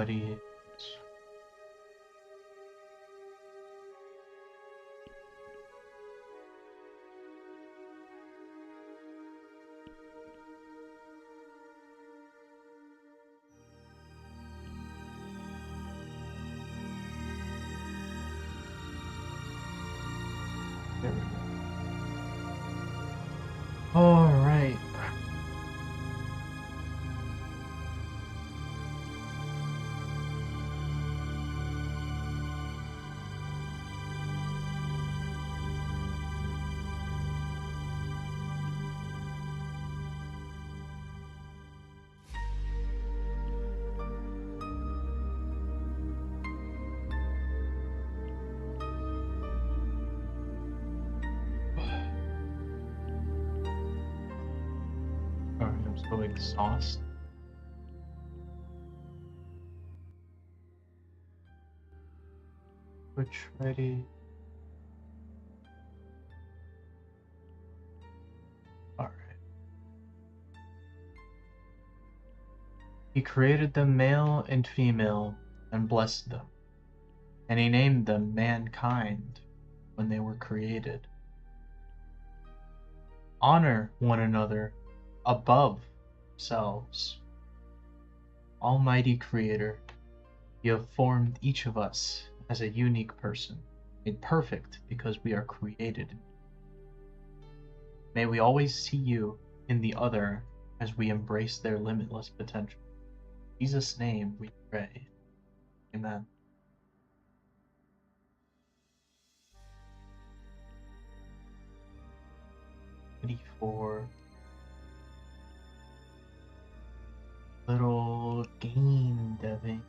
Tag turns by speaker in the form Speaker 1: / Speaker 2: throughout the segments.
Speaker 1: study. There we go. All right. All right, I'm so exhausted. Switch ready. All right. He created them male and female and blessed them, and he named them mankind when they were created. Honor one another above yourselves. Almighty Creator, you have formed each of us as a unique person, made perfect because we are created. May we always see you in the other as we embrace their limitless potential. In Jesus' name we pray. Amen. Ready for little game deving.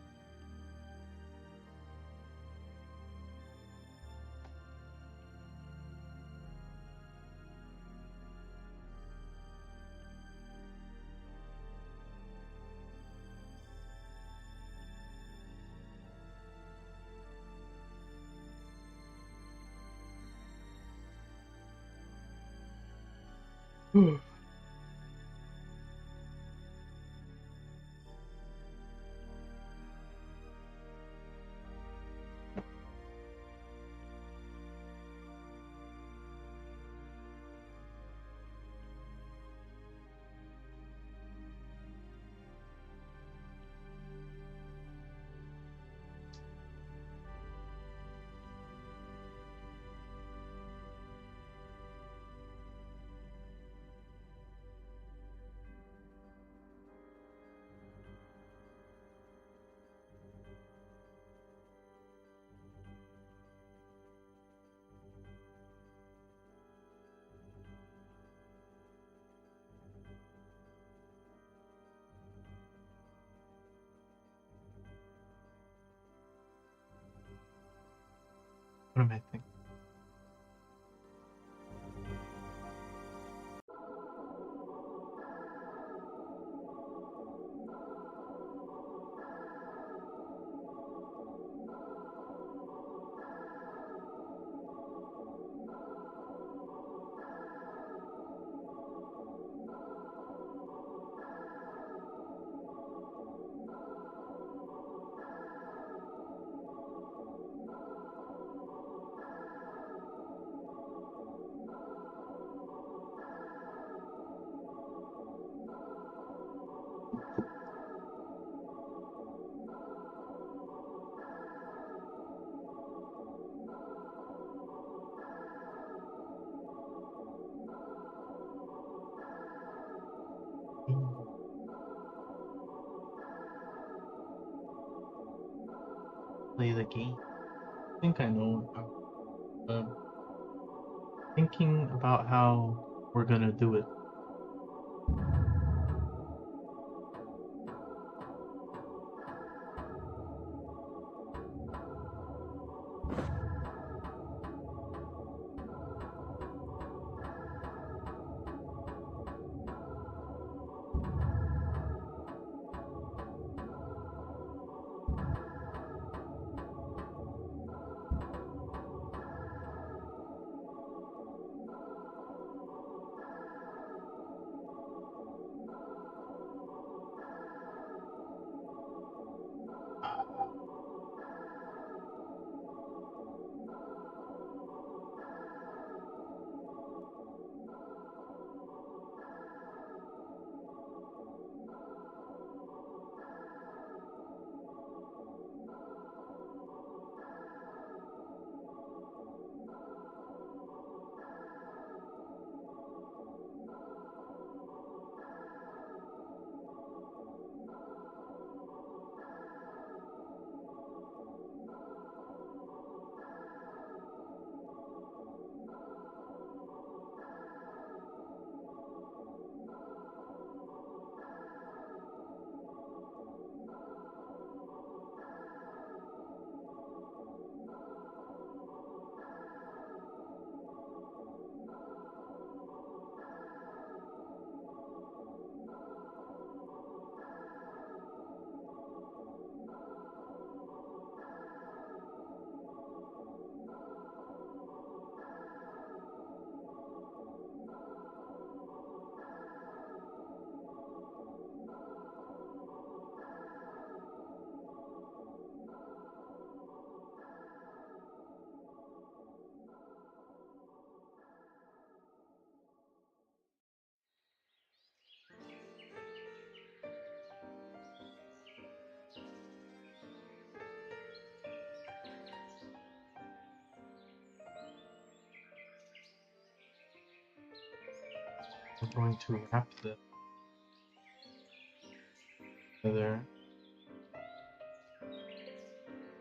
Speaker 1: What am I thinking? Play the game. I think I know. Thinking about how we're gonna do it. I'm going to wrap this together,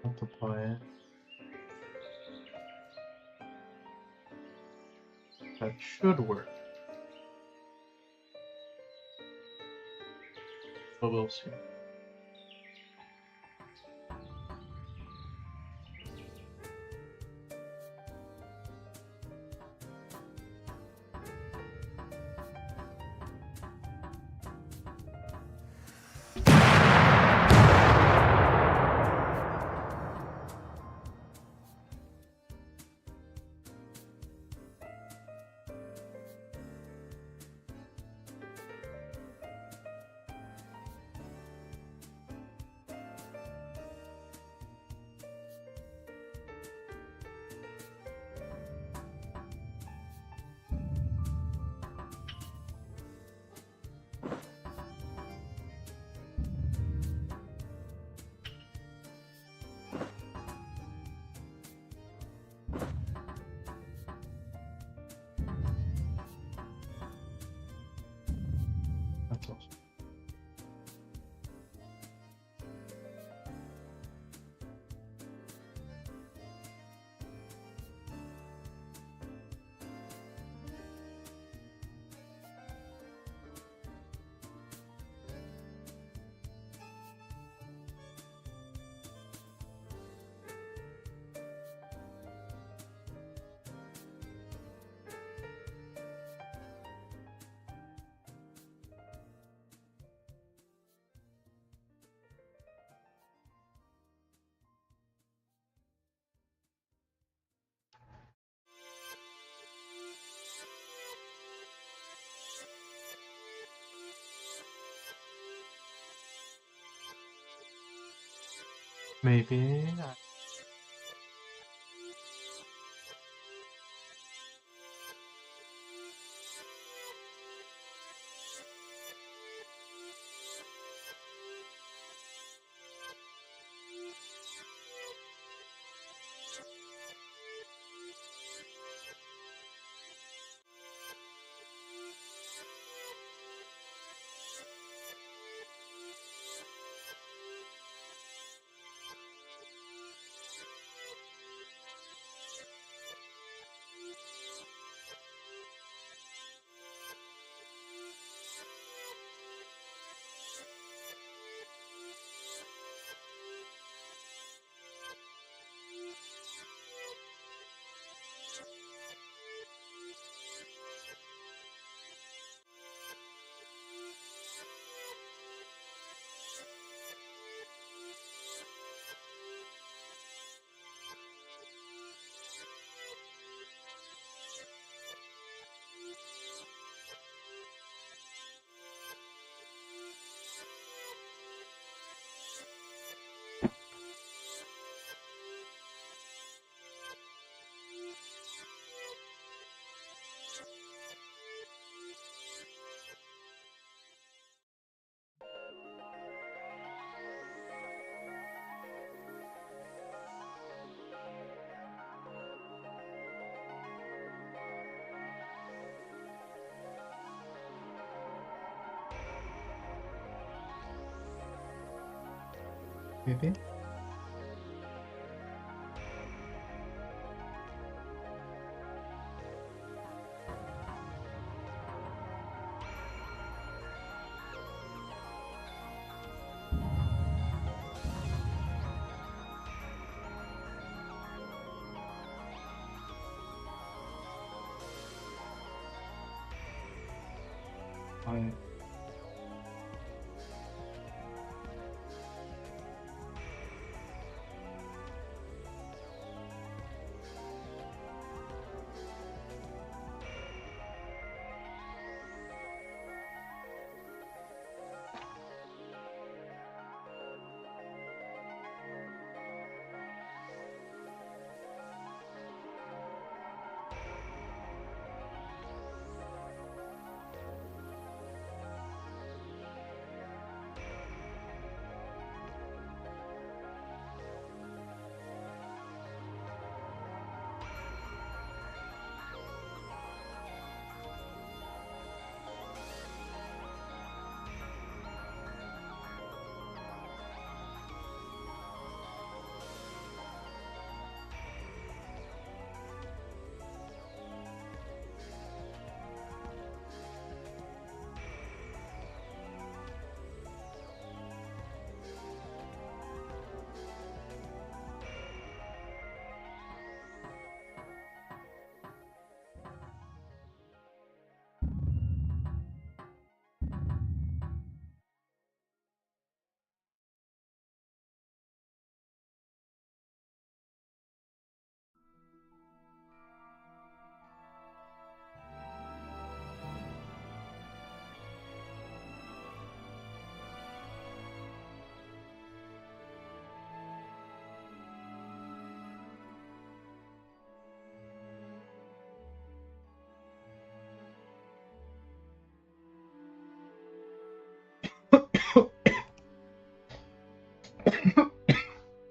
Speaker 1: multiply it. That should work, but we'll see. That's awesome. Maybe maybe. I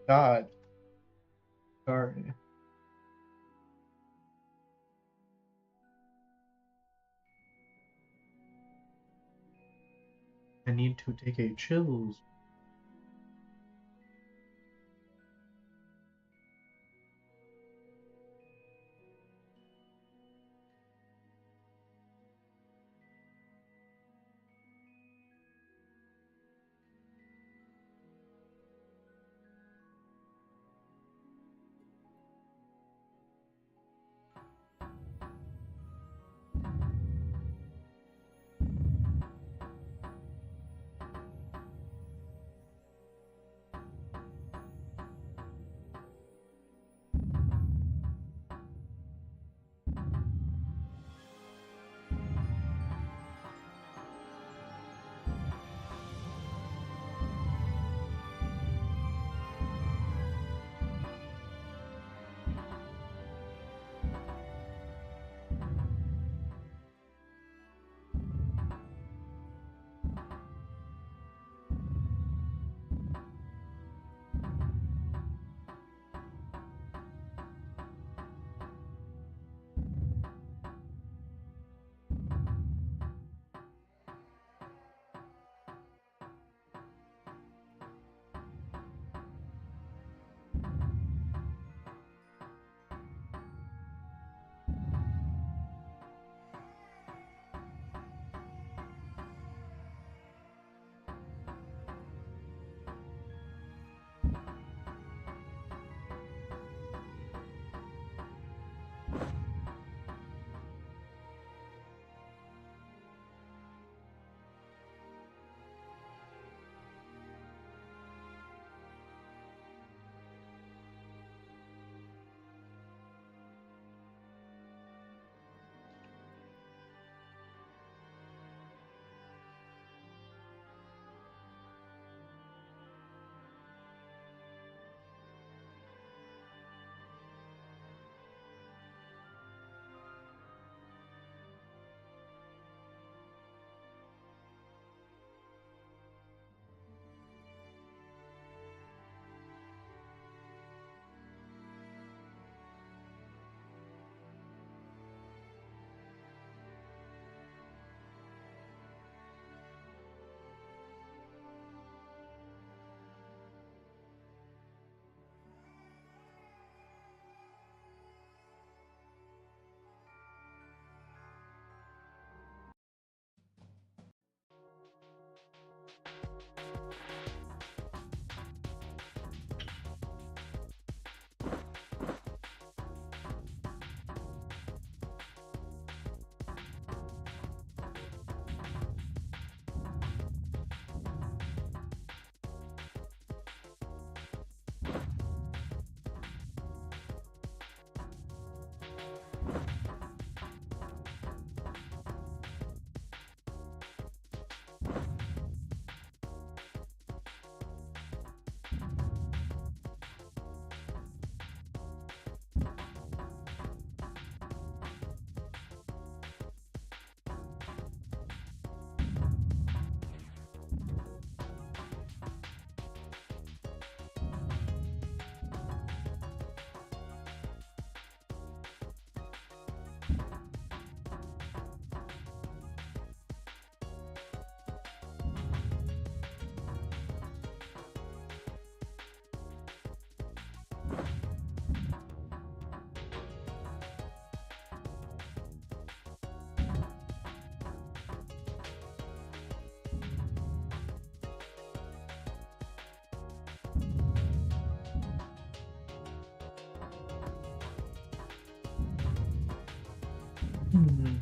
Speaker 1: God. Sorry. I need to take a chills. Hmm.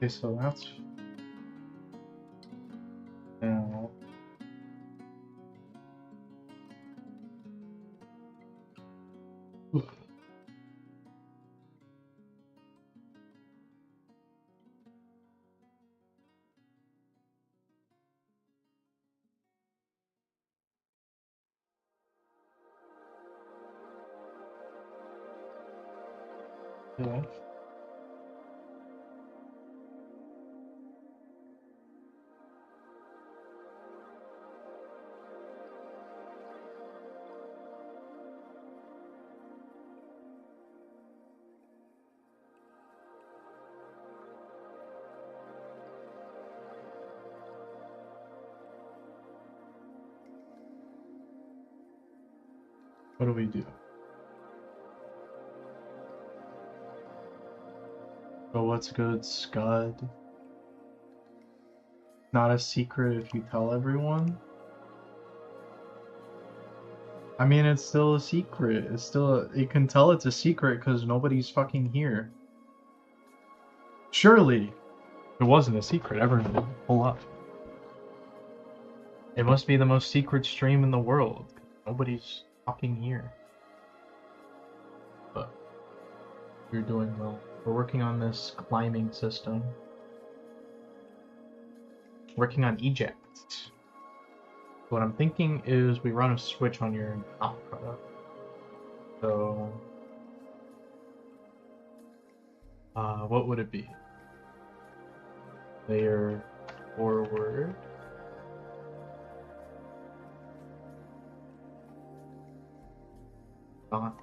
Speaker 1: Okay, so that's now. Yeah. What do we do? Oh, what's good, Scud? Not a secret if you tell everyone? I mean, it's still a secret. It's still you can tell it's a secret because nobody's fucking here. Surely, it wasn't a secret. Everyone would pull up. It must be the most secret stream in the world. Nobody's fucking here. But you're doing well. We're working on this climbing system. Working on ejects. What I'm thinking is we run a switch on your opera. So, what would it be? Layer forward. Not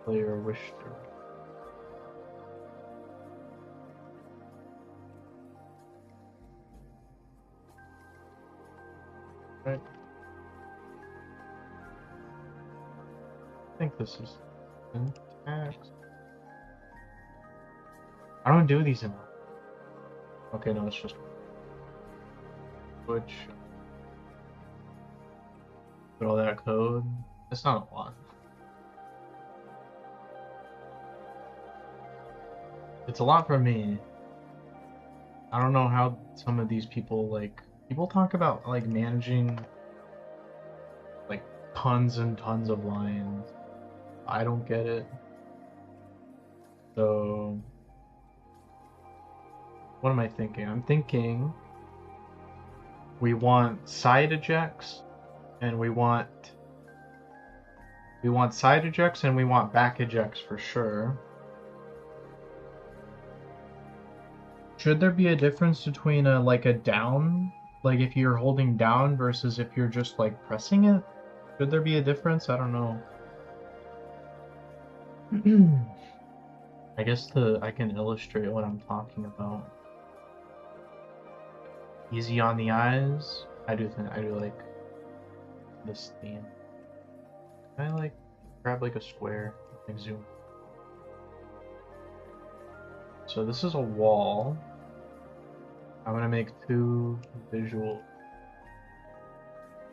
Speaker 1: layer Wisher. Right. I think this is syntax. I don't do these enough. Okay, no, it's just switch. Put all that code. It's not a lot. It's a lot for me. I don't know how some of these people people talk about like managing like tons and tons of lines. I don't get it. So what am I thinking? I'm thinking we want side ejects and we want side ejects and we want back ejects for sure. Should there be a difference between a down, like if you're holding down versus if you're just like pressing it? Should there be a difference? I don't know. I guess I can illustrate what I'm talking about. Easy on the eyes. I do like this theme. Can I grab like a square and zoom? So this is a wall. I'm gonna make two visual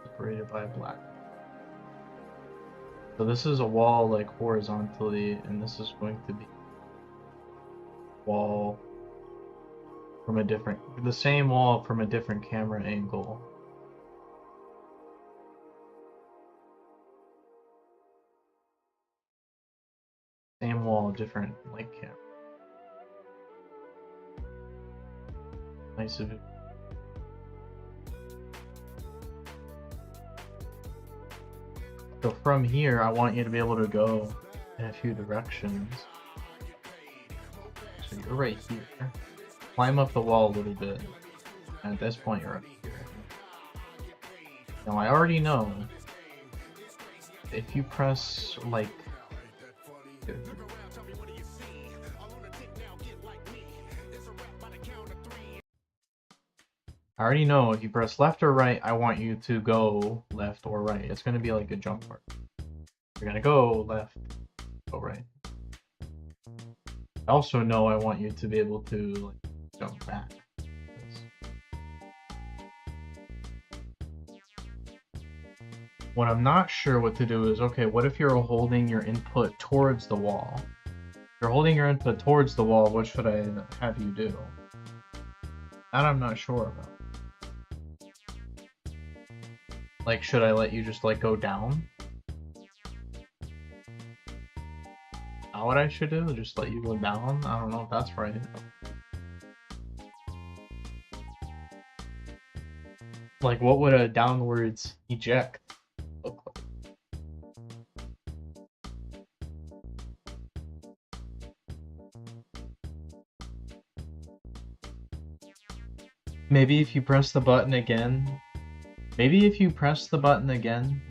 Speaker 1: separated by black. So this is a wall like horizontally, and this is going to be wall from the same wall from a different camera angle. Same wall, different camera. Nice of it. So from here, I want you to be able to go in a few directions. So you're right here. Climb up the wall a little bit. And at this point, you're up here. Now I already know if you press I already know if you press left or right, I want you to go left or right. It's going to be like a jump part. You're going to go left, go right. I also know I want you to be able to jump back. What I'm not sure what to do is, okay, what if you're holding your input towards the wall? You're holding your input towards the wall. What should I have you do? That I'm not sure about. Like, should I let you just, like, go down? Not what I should do? Just let you go down? I don't know if that's right. Like, what would a downwards eject look like? Maybe if you press the button again,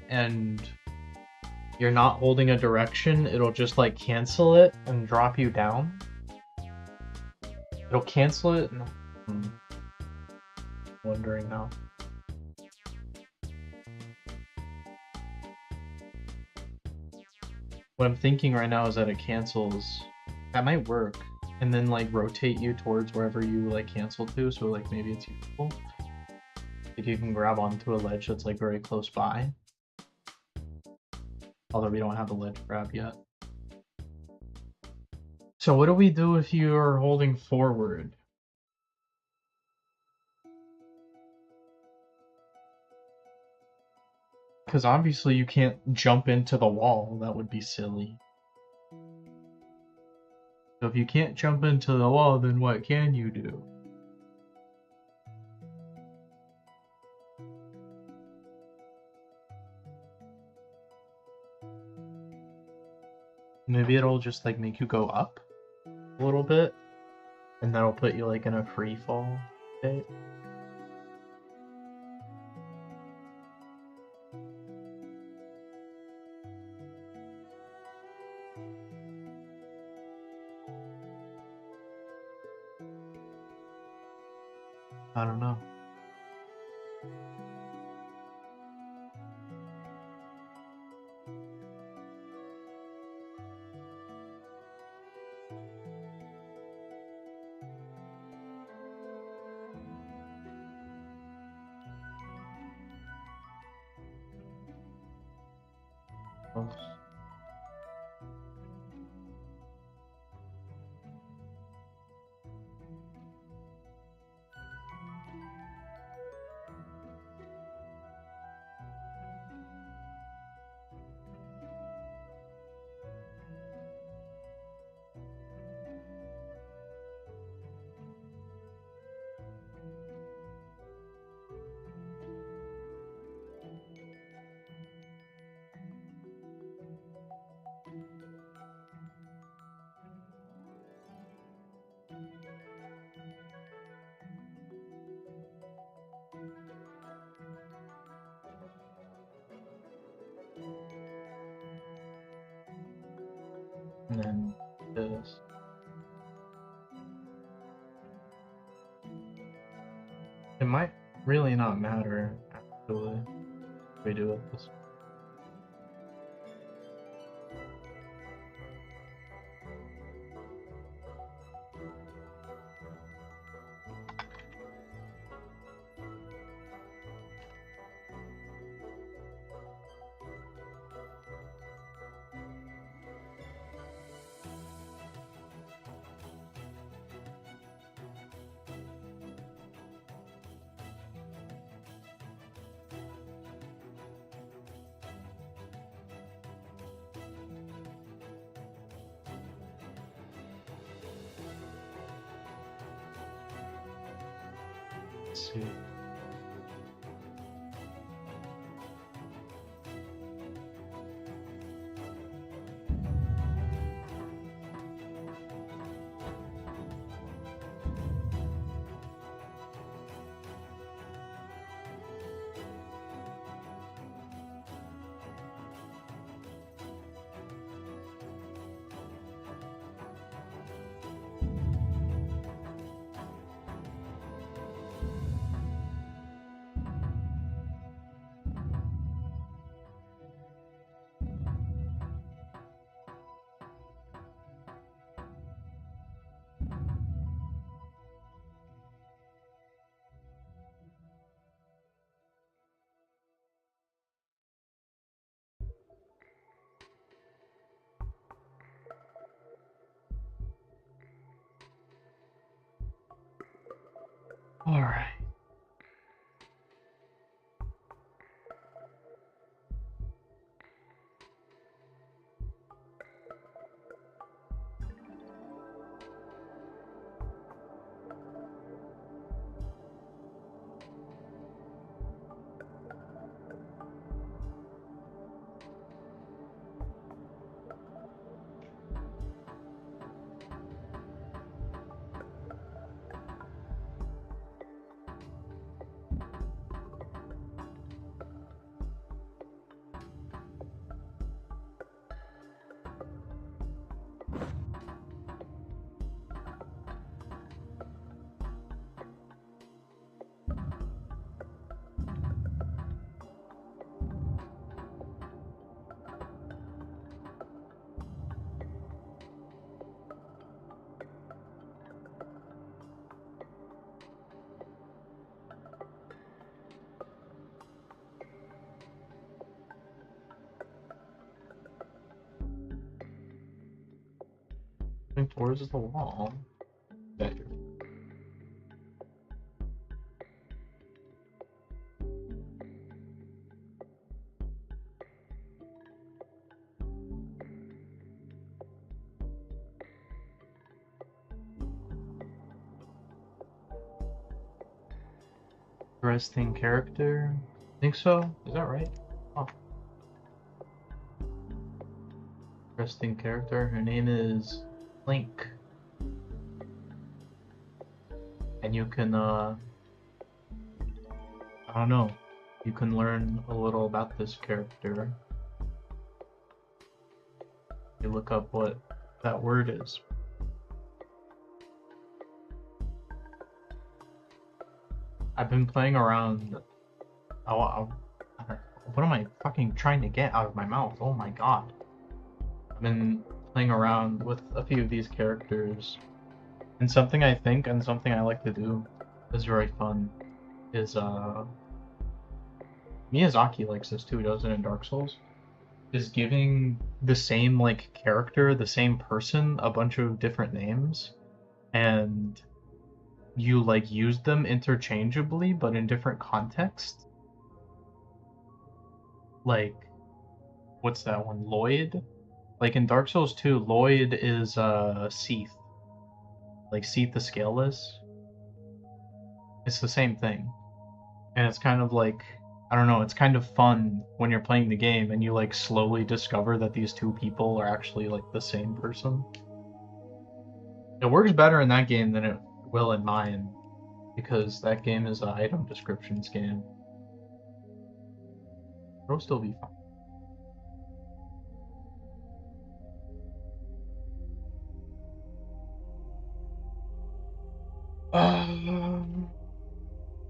Speaker 1: and you're not holding a direction, it'll just like cancel it and drop you down. It'll cancel it. I'm wondering now. What I'm thinking right now is that it cancels. That might work. And then like rotate you towards wherever you like cancel to, so like maybe it's useful if you can grab onto a ledge that's like very close by. Although we don't have a ledge grab yet. So what do we do if you are holding forward? Because obviously you can't jump into the wall, that would be silly. So if you can't jump into the wall, then what can you do? Maybe it'll just like make you go up a little bit, and that'll put you like in a free fall state. I don't know. And then this. It might really not matter, actually, if we do it this way. Let's see. All right. Towards the wall. Better. Interesting character. Think so? Is that right? Oh. Interesting character. Her name is Link. And you can, I don't know. You can learn a little about this character. You look up what that word is. I've been playing around. What am I fucking trying to get out of my mouth? Oh my god. I've been playing around with a few of these characters. And something I think and something I like to do is very fun is Miyazaki likes this too, doesn't it, in Dark Souls? Is giving the same like character, the same person, a bunch of different names, and you like use them interchangeably but in different contexts. Like, what's that one? Lloyd? Like in Dark Souls 2, Lloyd is Seath. Like Seath the Scaleless. It's the same thing. And it's kind of like, I don't know, it's kind of fun when you're playing the game and you like slowly discover that these two people are actually like the same person. It works better in that game than it will in mine, because that game is an item descriptions game. It'll still be fun.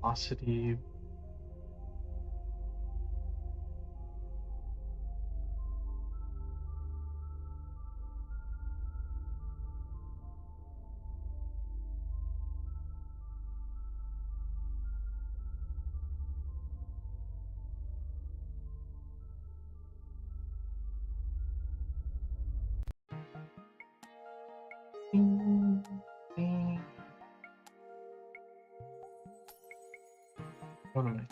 Speaker 1: Velocity. What am I?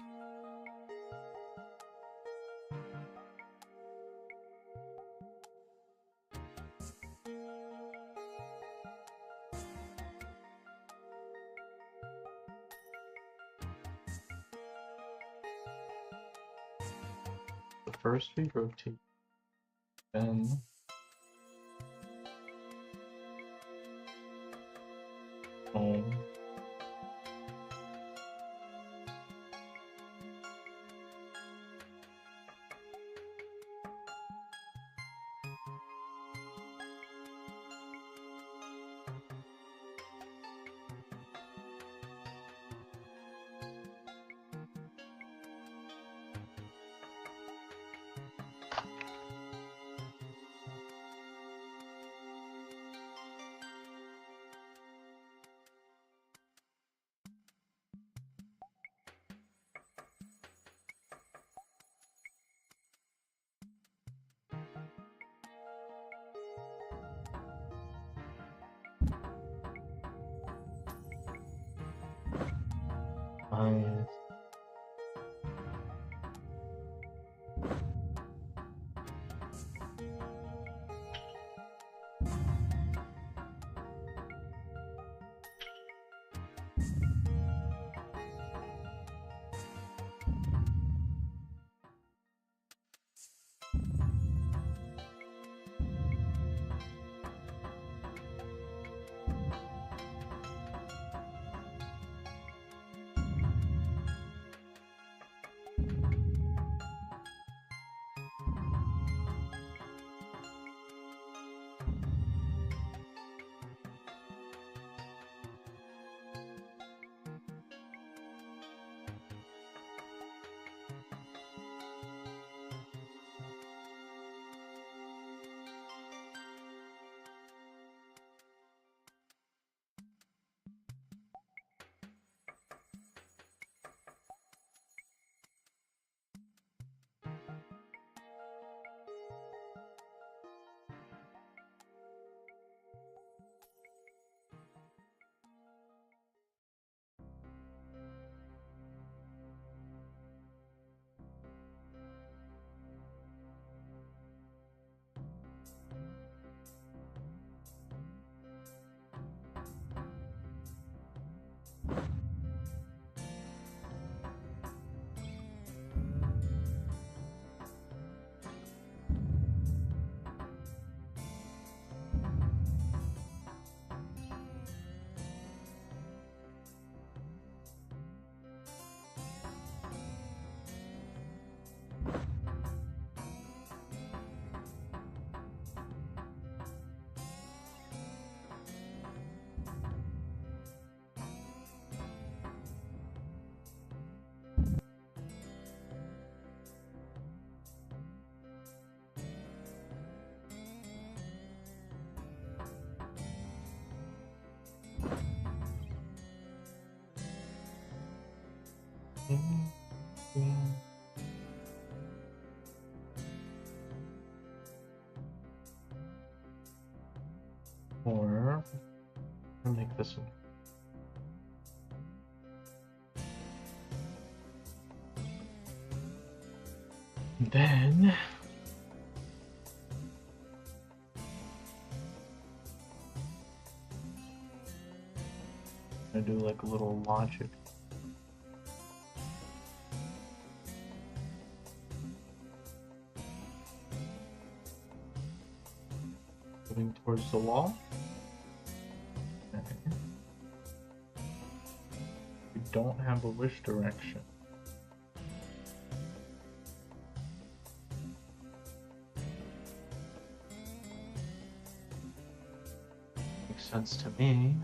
Speaker 1: First we rotate, then home. Nice. Or I'll make this one. Then I do like a little logic. Moving towards the wall. Okay. We don't have a wish direction. Makes sense to me.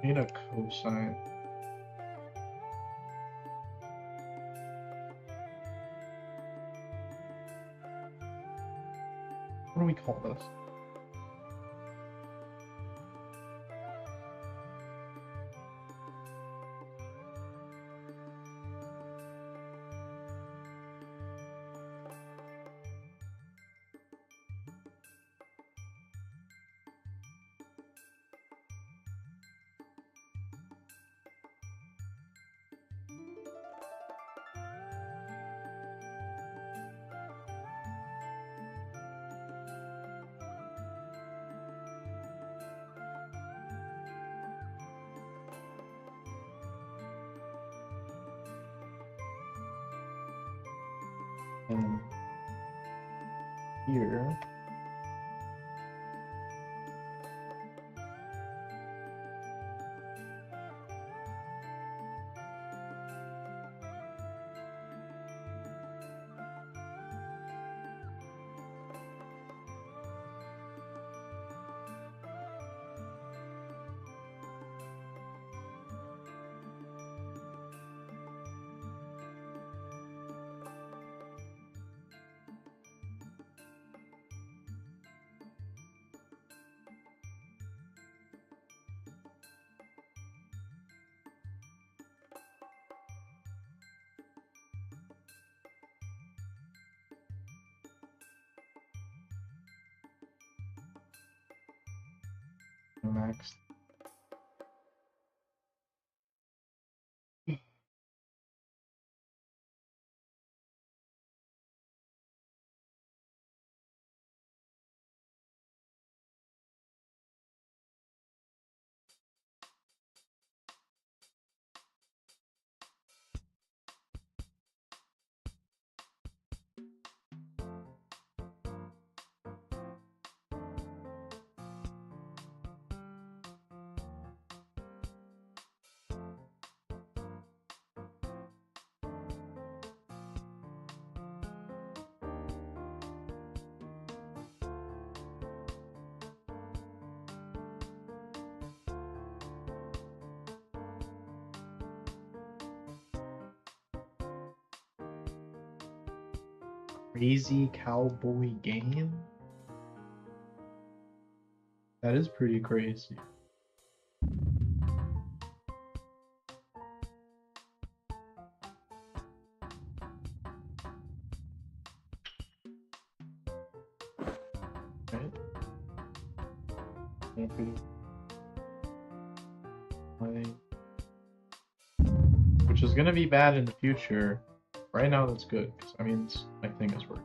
Speaker 1: Need a cosine. What do we call this? And here. Next. Crazy cowboy game? That is pretty crazy. Right? Which is gonna be bad in the future. Right now, that's good, because I mean, my thing is working.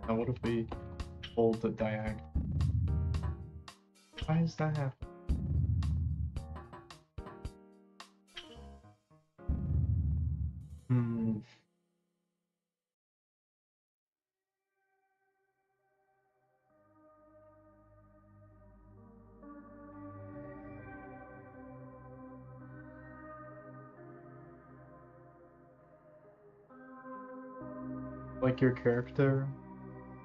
Speaker 1: Now, what if we hold the diagonal? Why is that happening? Like your character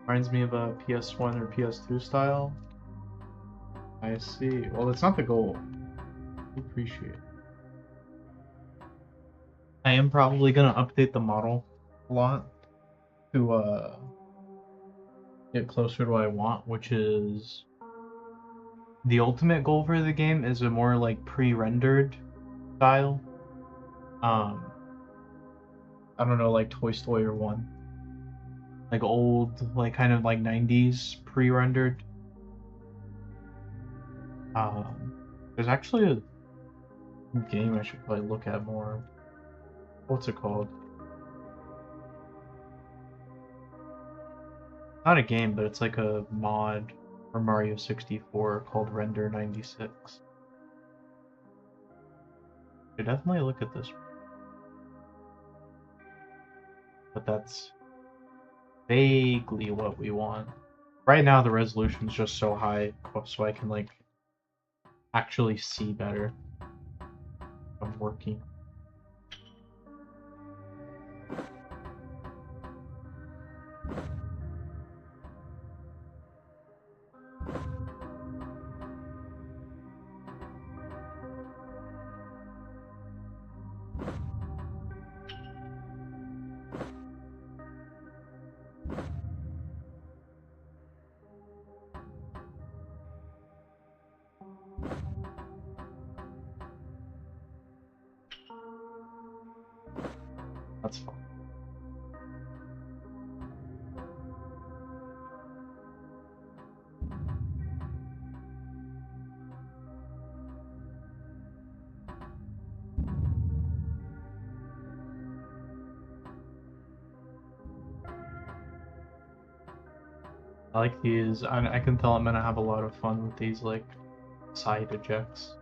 Speaker 1: reminds me of a PS1 or PS2 style. I see. Well, it's not the goal. I appreciate it. I am probably gonna update the model a lot to get closer to what I want, which is the ultimate goal for the game is a more like pre-rendered style. I don't know, like Toy Story 1. Like old, like kind of like 90s pre-rendered. There's actually a game I should probably look at more. What's it called? Not a game, but it's like a mod for Mario 64 called Render 96. You definitely look at this. But that's vaguely what we want. Right now the resolution's just so high, so I can like actually see better. I'm working. That's fine. I like these. I can tell I'm gonna have a lot of fun with these like side ejects.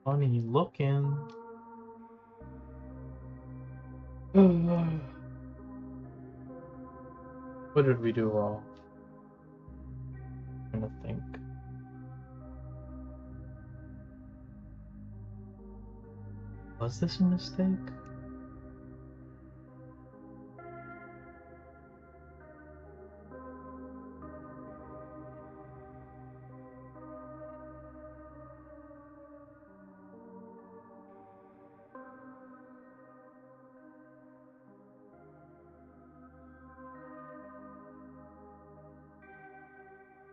Speaker 1: Funny looking. What did we do wrong? I'm trying to think. Was this a mistake?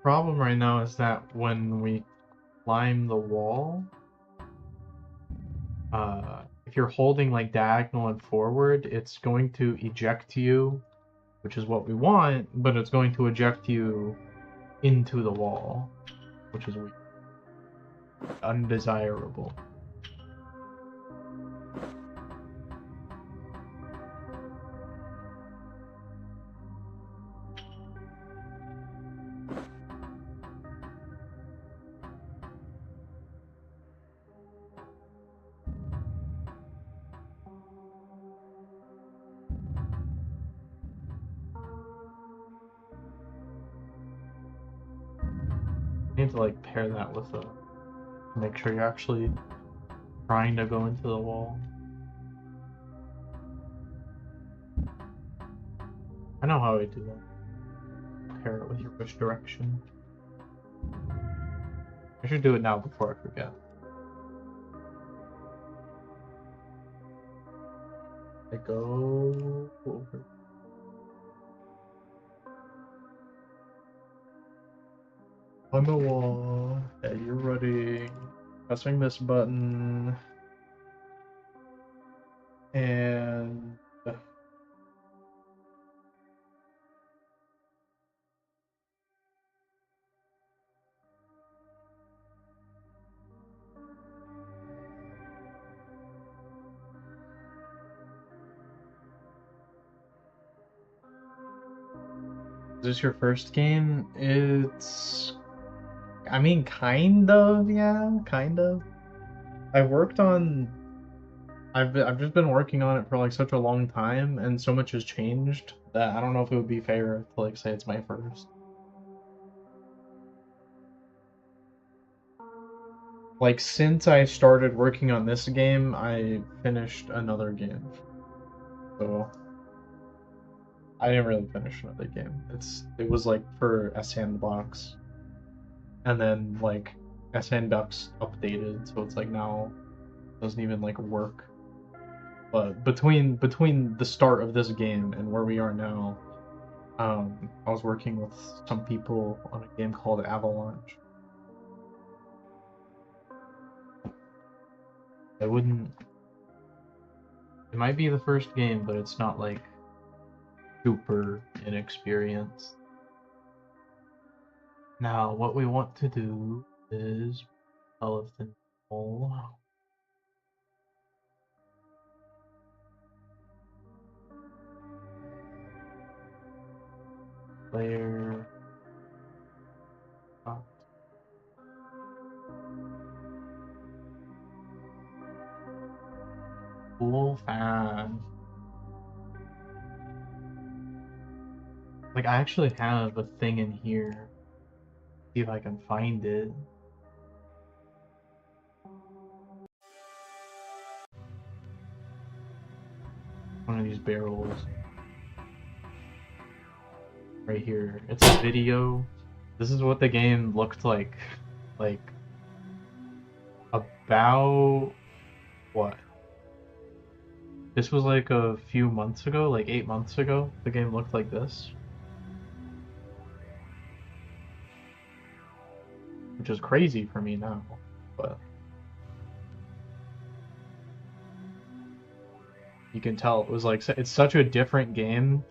Speaker 1: Problem right now is that when we climb the wall, if you're holding like diagonal and forward, it's going to eject you, which is what we want, but it's going to eject you into the wall, which is weird. Undesirable. You need to like pair that with a make sure you're actually trying to go into the wall. I know how I do that. Pair it with your wish direction. I should do it now before I forget. I go over. On the wall. Okay, you're ready. Pressing this button. And is this your first game? I mean, kind of, yeah, kind of. I've just been working on it for like such a long time, and so much has changed that I don't know if it would be fair to like say it's my first. Like since I started working on this game, I finished another game. So I didn't really finish another game. It was like for Sandbox, and then like Sandbox updated, so it's like now it doesn't even like work. But between the start of this game and where we are now, I was working with some people on a game called Avalanche. I wouldn't. It might be the first game, but it's not like super inexperienced. Now, what we want to do is elephant hole. Player. Cool fan. Like, I actually have a thing in here. See if I can find it. One of these barrels. Right here. It's a video. This is what the game looked like. Like, about... what? This was like a few months ago, like 8 months ago. The game looked like this. Which is crazy for me now, but... you can tell it was like... it's such a different game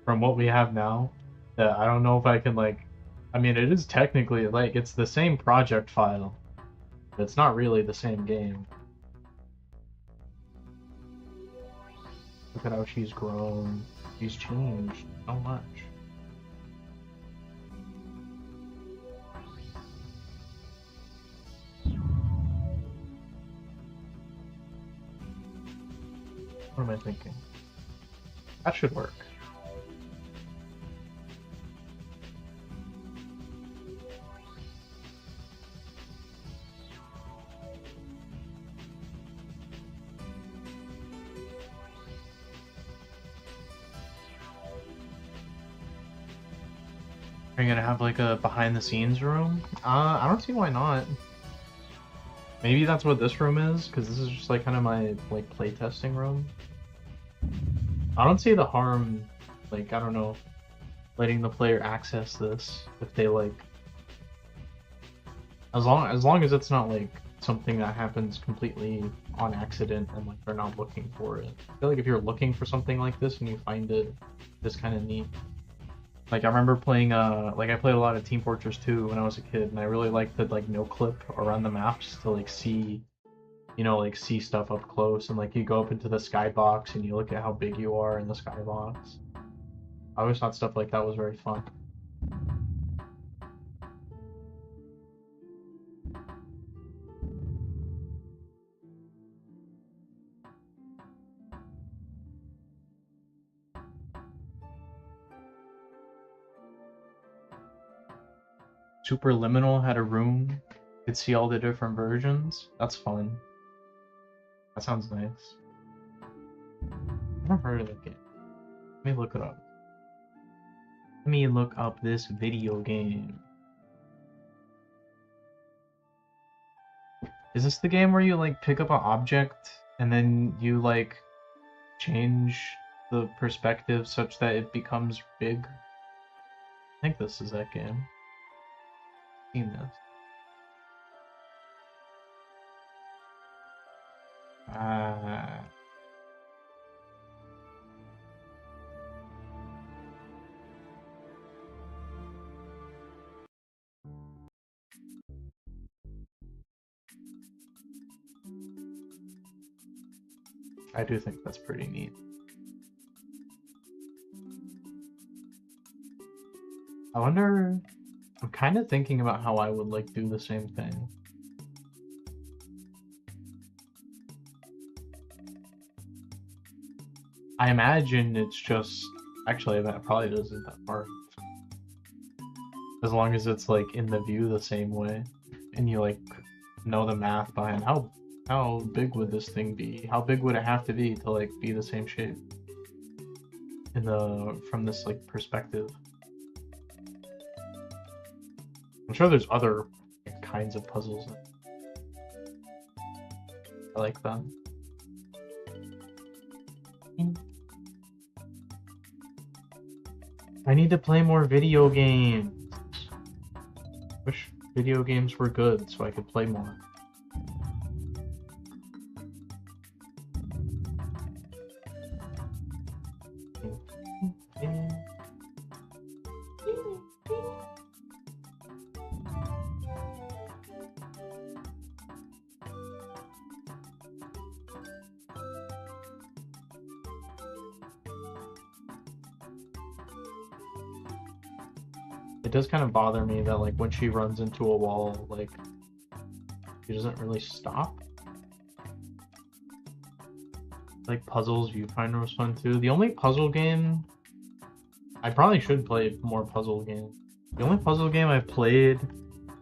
Speaker 1: from what we have now that I don't know if I can like... I mean, it is technically like it's the same project file, but it's not really the same game. Look at how she's grown. She's changed so much. What am I thinking? That should work. Are you gonna have like a behind the scenes room? I don't see why not. Maybe that's what this room is, because this is just like kind of my like playtesting room. I don't see the harm, like, I don't know, letting the player access this if they like, as long as it's not like something that happens completely on accident and like they're not looking for it. I feel like if you're looking for something like this and you find it, it's kind of neat. Like I remember playing like I played a lot of Team Fortress 2 when I was a kid, and I really liked the like no clip around the maps to like see, you know, like see stuff up close, and like you go up into the skybox and you look at how big you are in the skybox. I always thought stuff like that was very fun. Superliminal had a room. Could see all the different versions. That's fun. That sounds nice. I've never heard of that game. Let me look it up. Let me look up this video game. Is this the game where you like pick up an object and then you like change the perspective such that it becomes big? I think this is that game. I've seen this. I do think that's pretty neat. I wonder, I'm kind of thinking about how I would like do the same thing. I imagine it's just, actually that probably isn't that hard. As long as it's like in the view the same way, and you like know the math behind how big would this thing be? How big would it have to be to like be the same shape? In the from this like perspective. I'm sure there's other kinds of puzzles. I like them. I need to play more video games. Wish video games were good so I could play more. It does kind of bother me that like when she runs into a wall, like she doesn't really stop. Like puzzles, Viewfinder was fun too. The only puzzle game I probably should play more puzzle games. The only puzzle game I played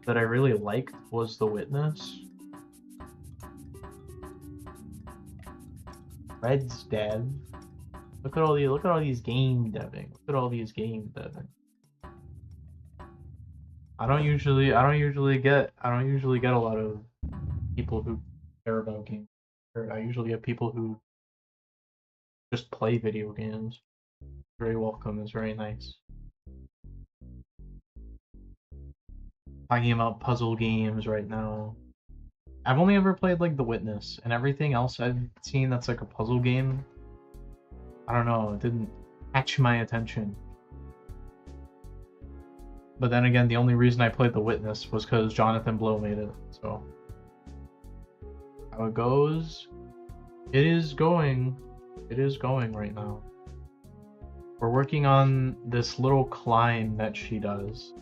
Speaker 1: that I really liked was The Witness. Red's Dev. Look at all these game deving. Look at all these game deving. I don't usually get a lot of people who care about games. I usually get people who just play video games. Very welcome. It's very nice. Talking about puzzle games right now. I've only ever played like The Witness, and everything else I've seen that's like a puzzle game, I don't know, it didn't catch my attention. But then again, the only reason I played The Witness was because Jonathan Blow made it, so. How it goes? It is going. It is going right now. We're working on this little climb that she does.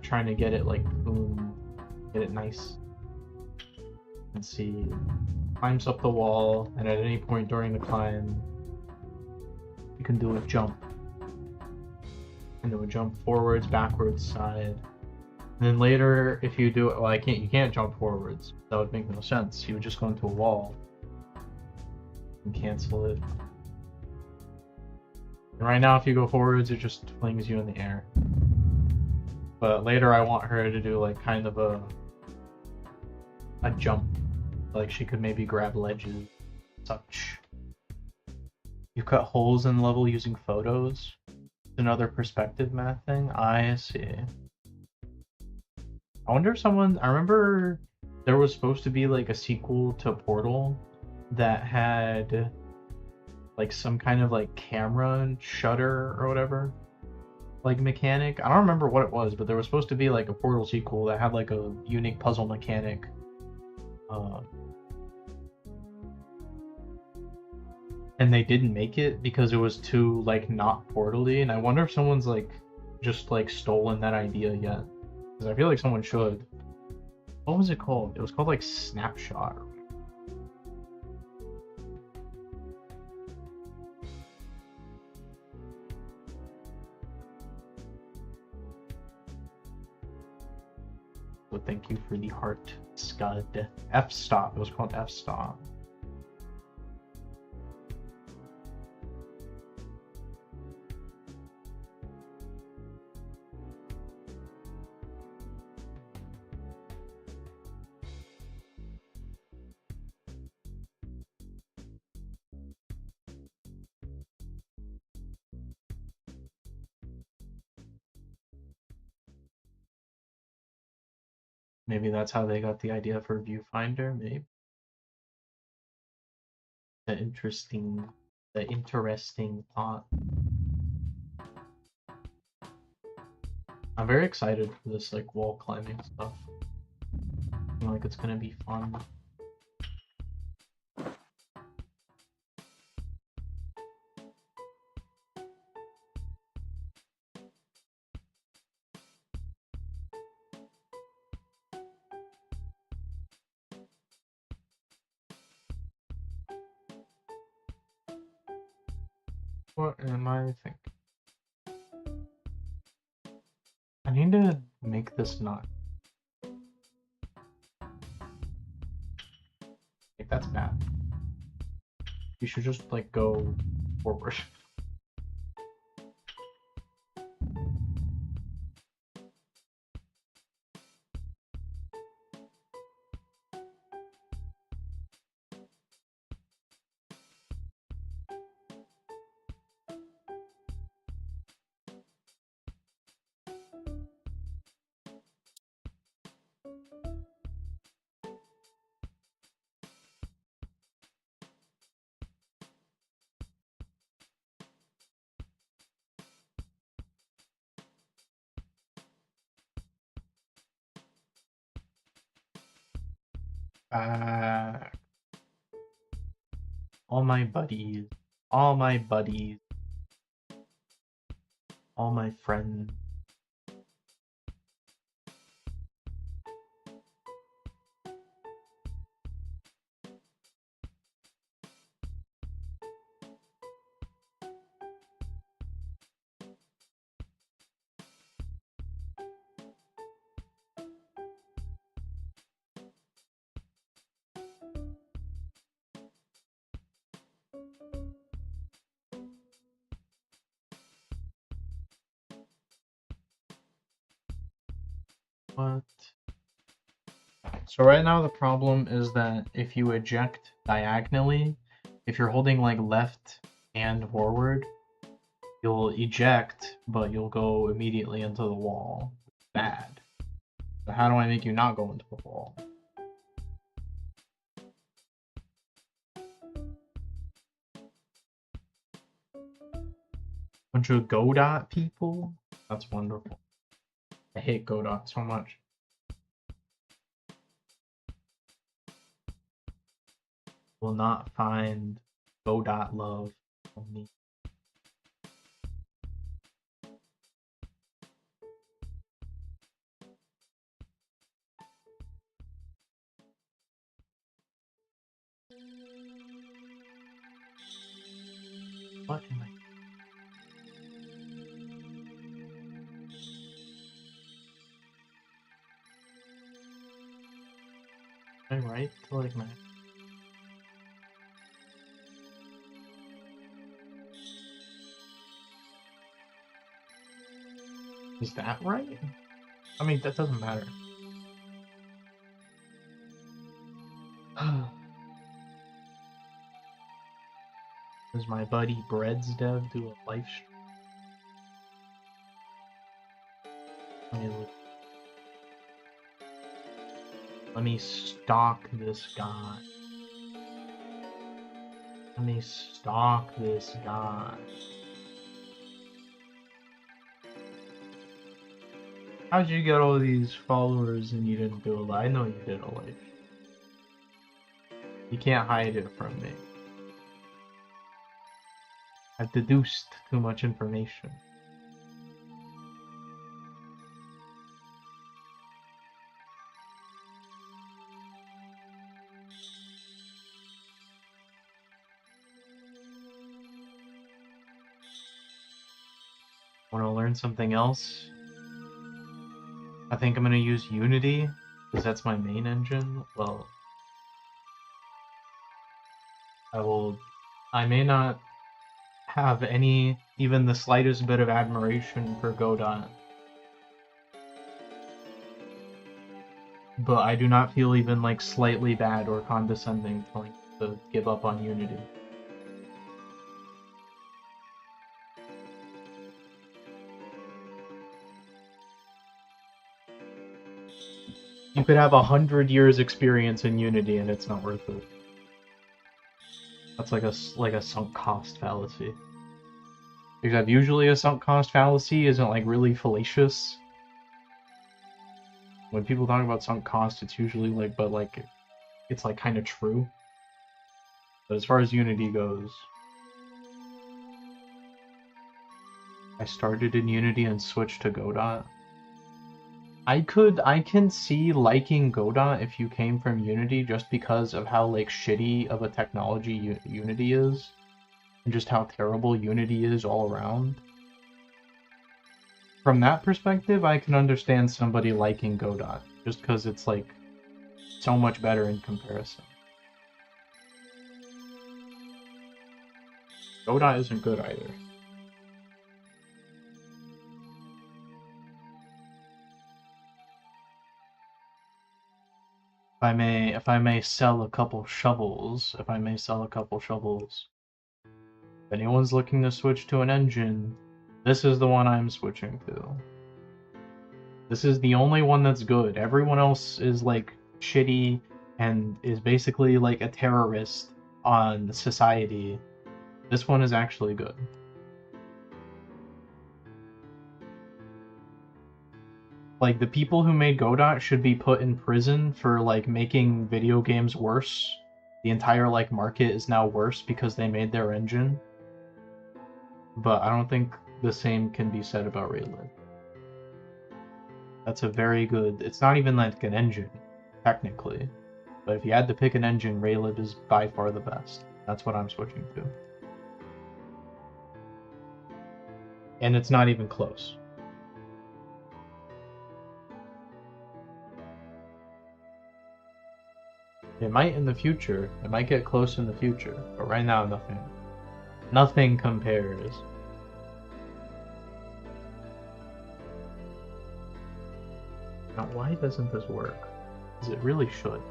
Speaker 1: Trying to get it like boom, get it nice. Let's see. Climbs up the wall, and at any point during the climb, you can do a jump. And do a jump forwards, backwards, side. And then later, if you do it, well, you can't jump forwards. That would make no sense. You would just go into a wall and cancel it. And right now, if you go forwards, it just flings you in the air. But later, I want her to do like kind of a jump, like she could maybe grab ledges, such. You cut holes in the level using photos. Another perspective math thing. I see. I wonder if I remember there was supposed to be like a sequel to Portal that had like some kind of like camera and shutter or whatever, like mechanic. I don't remember what it was, but there was supposed to be like a Portal sequel that had like a unique puzzle mechanic. And they didn't make it because it was too like not Portal-y, and I wonder if someone's like just like stolen that idea yet. Because I feel like someone should. What was it called? It was called like Snapshot. So thank you for the heart, Scud. F-Stop. It was called F-Stop. Maybe that's how they got the idea for Viewfinder, maybe. The interesting thought. I'm very excited for this like wall climbing stuff. I feel like it's gonna be fun. What am I thinking? I need to make this not. Like, that's bad. You should just like go forward. All my buddies, all my buddies, all my friends. What? So right now the problem is that if you eject diagonally, if you're holding like left and forward, you'll eject, but you'll go immediately into the wall. Bad. So how do I make you not go into the wall? Bunch of Godot people? That's wonderful. I hate Godot so much. Will not find Godot love from me. What am I? Am I right to like my... Is that right? I mean, that doesn't matter. Does my buddy Breads Dev do a live stream? Let me stalk this guy. Let me stalk this guy. How'd you get all these followers and you didn't do a live? I know you did a live. You can't hide it from me. I've deduced too much information. Want to learn something else? I think I'm going to use Unity, because that's my main engine. Well, I may not have even the slightest bit of admiration for Godot. But I do not feel even like slightly bad or condescending to give up on Unity. You could have 100 years experience in Unity and it's not worth it. That's like a sunk cost fallacy. Except usually a sunk cost fallacy isn't like really fallacious. When people talk about sunk cost, it's usually like, it's like kind of true. But as far as Unity goes, I started in Unity and switched to Godot. I can see liking Godot if you came from Unity just because of how like shitty of a technology Unity is, and just how terrible Unity is all around. From that perspective, I can understand somebody liking Godot, just because it's like so much better in comparison. Godot isn't good either. If I may sell a couple shovels, if anyone's looking to switch to an engine, this is the one I'm switching to. This is the only one that's good. Everyone else is like shitty and is basically like a terrorist on society. This one is actually good. Like, the people who made Godot should be put in prison for, like, making video games worse. The entire, like, market is now worse because they made their engine. But I don't think the same can be said about Raylib. That's a very good... It's not even, like, an engine, technically. But if you had to pick an engine, Raylib is by far the best. That's what I'm switching to. And it's not even close. It might in the future. It might get close in the future. But right now, nothing. Nothing compares. No. Why doesn't this work? Because it really should.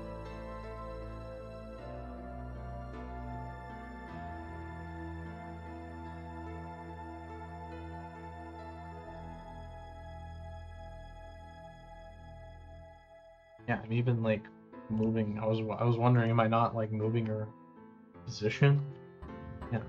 Speaker 1: Yeah, I'm even like moving. I was wondering, am I not like moving her position? Yeah.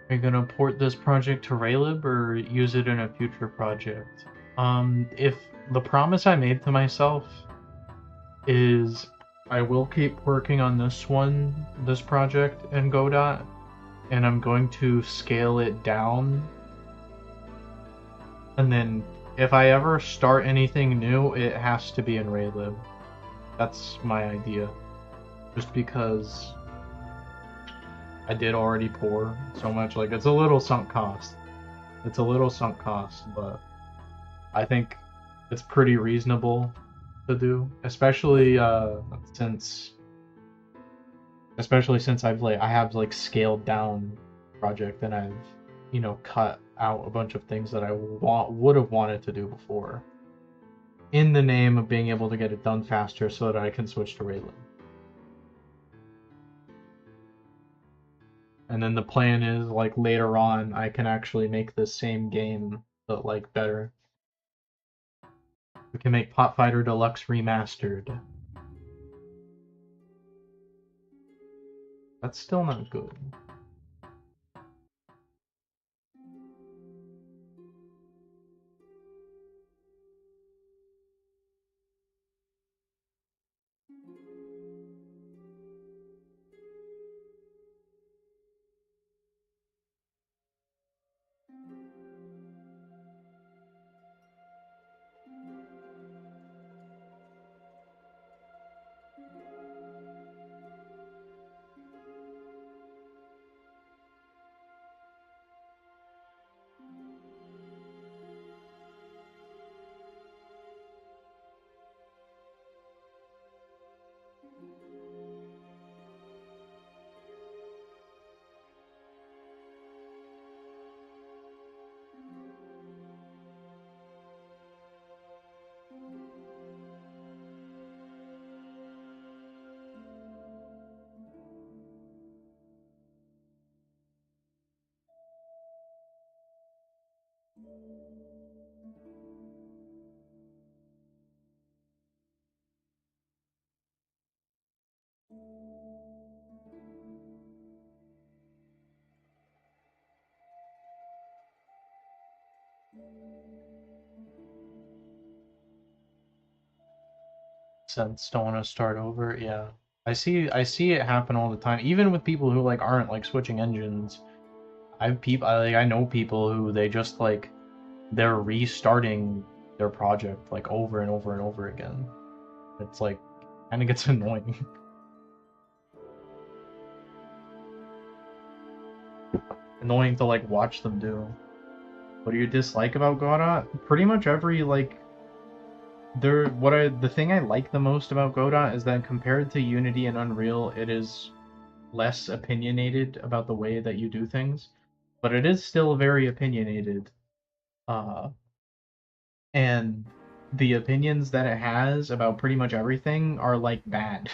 Speaker 1: Are you gonna port this project to Raylib or use it in a future project? If the promise I made to myself is I will keep working on this project in Godot, and I'm going to scale it down. And then if I ever start anything new, it has to be in Raylib. That's my idea. Just because I did already pour so much, like it's a little sunk cost. It's a little sunk cost, but I think it's pretty reasonable to do, especially since I have like scaled down project and I've cut out a bunch of things that I would have wanted to do before in the name of being able to get it done faster so that I can switch to Raylan. And then the plan is like later on I can actually make the same game but like better. We can make Pot Fighter Deluxe Remastered. That's still not good. Since don't want to start over, yeah. I see it happen all the time, even with people who like aren't like switching engines. I know people who they just like they're restarting their project like over and over and over again. It's like kind of gets annoying. Annoying to like watch them do. What do you dislike about Godot? Pretty much every like the thing I like the most about Godot is that compared to Unity and Unreal, it is less opinionated about the way that you do things, but it is still very opinionated. Uh, and the opinions that it has about pretty much everything are like bad.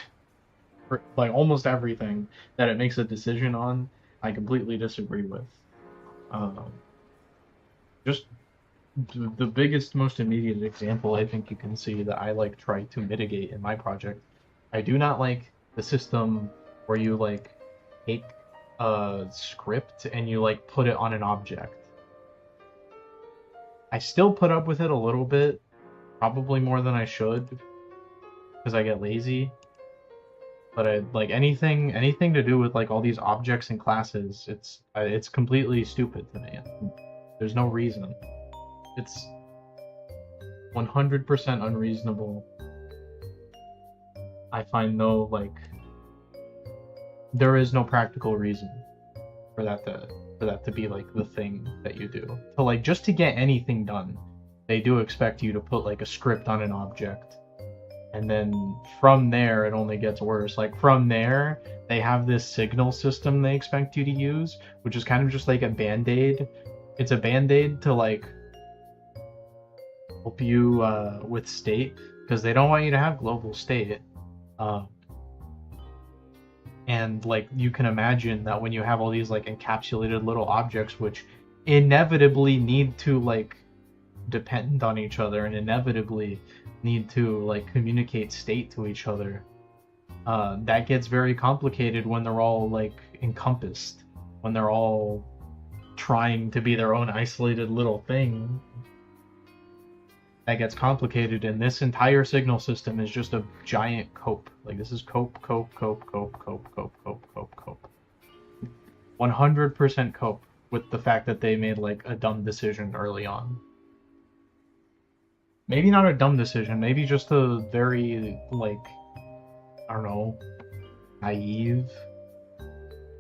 Speaker 1: Like almost everything that it makes a decision on, I completely disagree with. Just the biggest, most immediate example I think you can see that I like try to mitigate in my project. I do not like the system where you like take a script and you like put it on an object. I still put up with it a little bit, probably more than I should, because I get lazy. But I like anything to do with like all these objects and classes, it's completely stupid to me. There's no reason. It's 100% unreasonable. I find no like there is no practical reason for that to be like the thing that you do. So like just to get anything done, they do expect you to put like a script on an object. And then from there it only gets worse. Like from there, they have this signal system they expect you to use, which is kind of just like a band-aid. It's a band-aid to like help you with state, because they don't want you to have global state. And like you can imagine that when you have all these like encapsulated little objects which inevitably need to like depend on each other and inevitably need to like communicate state to each other, that gets very complicated when they're all like encompassed, when they're all trying to be their own isolated little thing. That gets complicated, and this entire signal system is just a giant cope. Like this is cope. 100% cope with the fact that they made like a dumb decision early on. Maybe not a dumb decision, maybe just a very like, I don't know, naive.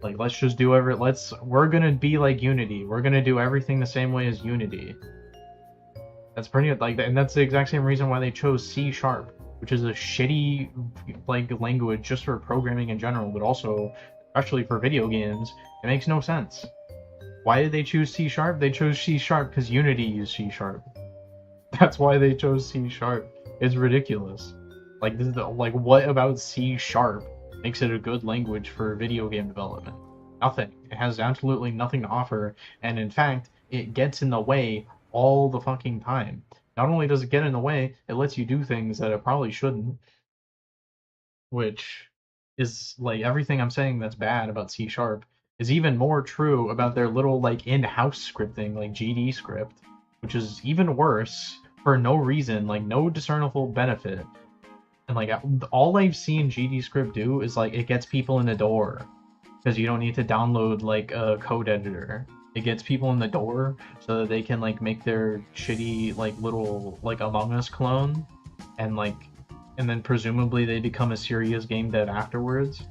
Speaker 1: Like let's just do we're gonna be like Unity. We're gonna do everything the same way as Unity. That's pretty like, and that's the exact same reason why they chose C#, which is a shitty like language just for programming in general, but also especially for video games. It makes no sense. Why did they choose C#? They chose C# because Unity used C#. That's why they chose C#. It's ridiculous. Like this is like what about C# makes it a good language for video game development? Nothing. It has absolutely nothing to offer, and in fact, it gets in the way all the fucking time. Not only does it get in the way, it lets you do things that it probably shouldn't. Which is like everything I'm saying that's bad about C# is even more true about their little like in-house scripting, like GD script, which is even worse for no reason, like no discernible benefit. And like all I've seen GD script do is like it gets people in the door because you don't need to download like a code editor. It gets people in the door so that they can like make their shitty like little like Among Us clone, and then presumably they become a serious game dev afterwards.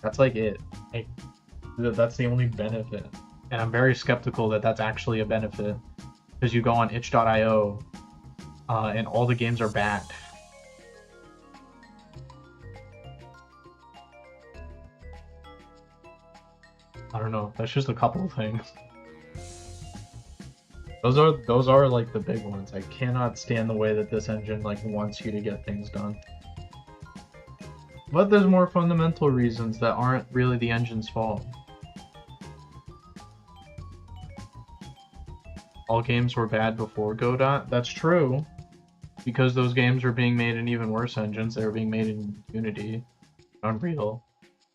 Speaker 1: That's like it. Like, that's the only benefit, and I'm very skeptical that that's actually a benefit, because you go on itch.io and all the games are bad. I don't know. That's just a couple of things. Those are like the big ones. I cannot stand the way that this engine like wants you to get things done. But there's more fundamental reasons that aren't really the engine's fault. All games were bad before Godot. That's true, because those games were being made in even worse engines. They were being made in Unity, Unreal,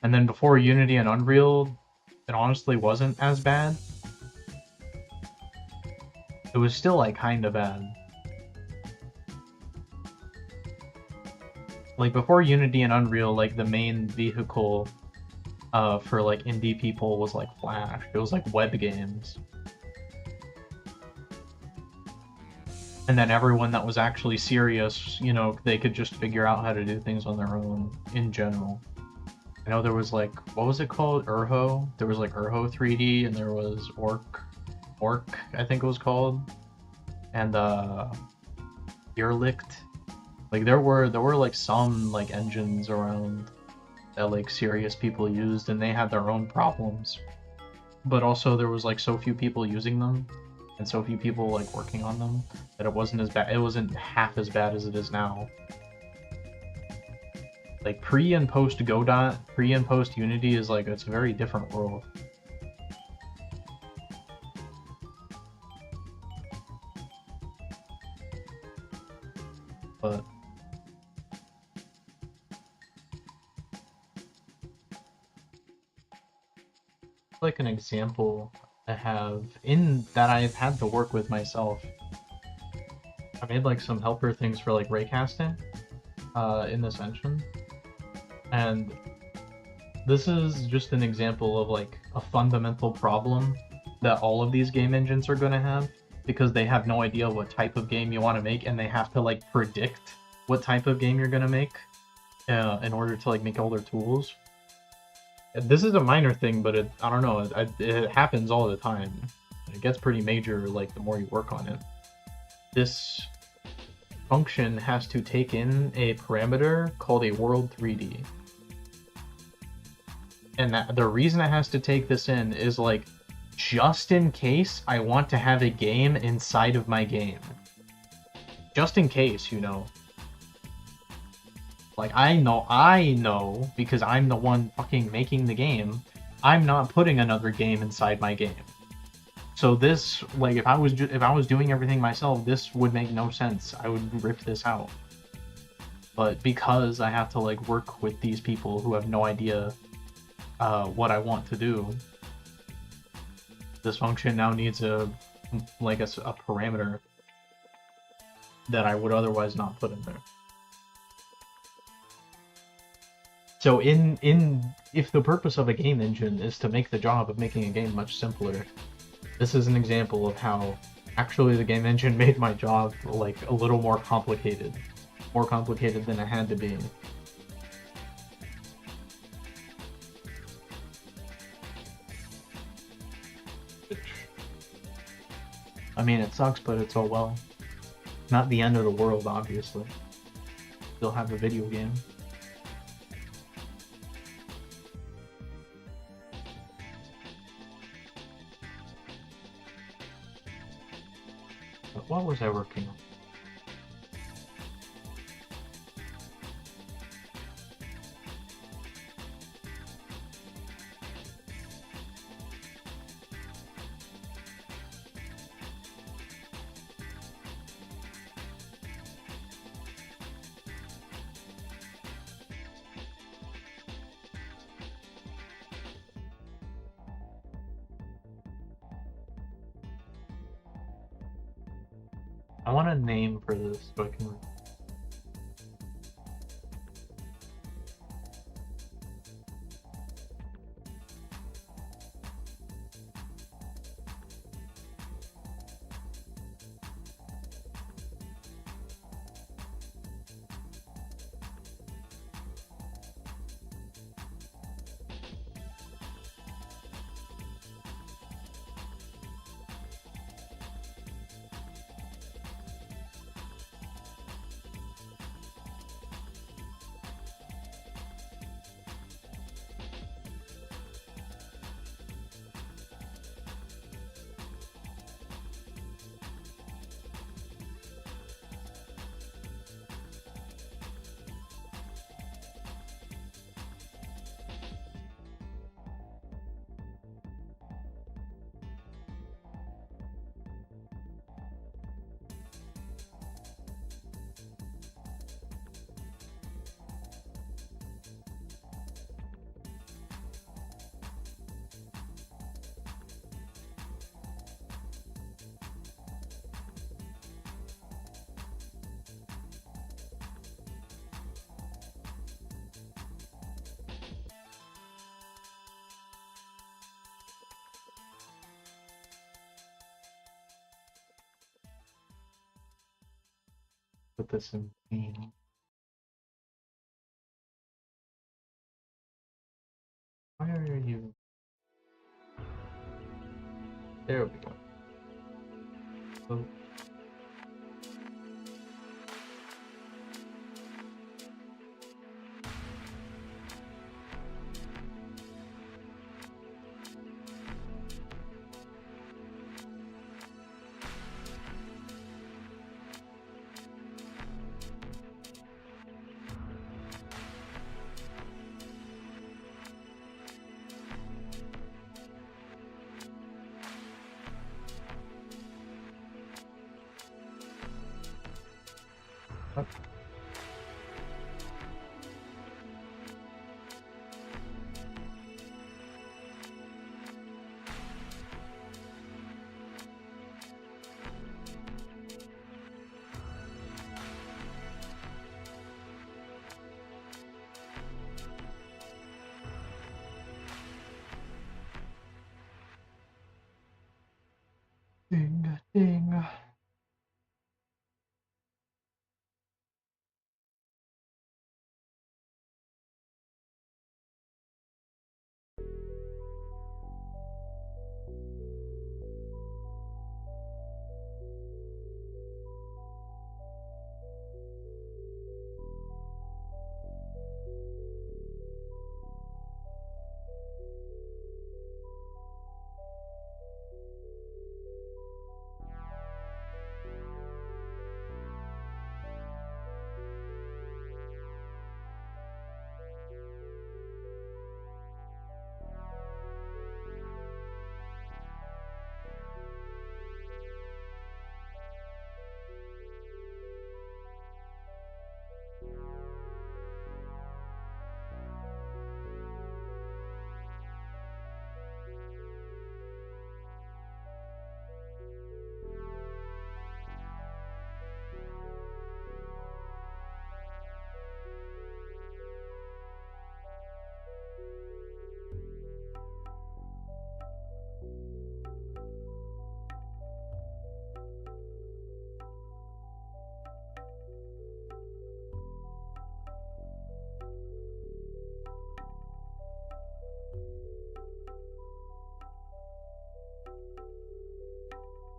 Speaker 1: and then before Unity and Unreal, it honestly wasn't as bad. It was still like kind of bad. Like before Unity and Unreal, like the main vehicle for like indie people was like Flash. It was like web games. And then everyone that was actually serious, you know, they could just figure out how to do things on their own in general. I know there was like, what was it called? Urho? There was like Urho 3D, and there was Orc, I think it was called. And Irlicht. Like there were like some like engines around that like serious people used, and they had their own problems. But also there was like so few people using them and so few people like working on them that it wasn't as bad. It wasn't half as bad as it is now. Like pre and post Godot, pre and post Unity is like, it's a very different world. But like an example I have in that I've had to work with myself. I made like some helper things for like raycasting in this engine. And this is just an example of like a fundamental problem that all of these game engines are going to have, because they have no idea what type of game you want to make, and they have to like predict what type of game you're going to make in order to like make all their tools. This is a minor thing, but I don't know, it happens all the time. It gets pretty major like the more you work on it. This function has to take in a parameter called a world 3D. And the reason it has to take this in is like, just in case I want to have a game inside of my game. Just in case, you know. Like, I know, because I'm the one fucking making the game, I'm not putting another game inside my game. So this, like, if I was doing everything myself, this would make no sense. I would rip this out. But because I have to, like, work with these people who have no idea what I want to do, this function now needs a parameter that I would otherwise not put in there. So if the purpose of a game engine is to make the job of making a game much simpler, this is an example of how actually the game engine made my job like a little more complicated than it had to be. I mean, it sucks, but it's oh well. Not the end of the world, obviously. Still have a video game. But what was I working on? I want a name for this so I can... Put this in theme. Why are you... There we go. So...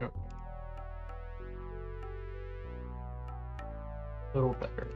Speaker 1: Okay. A little better.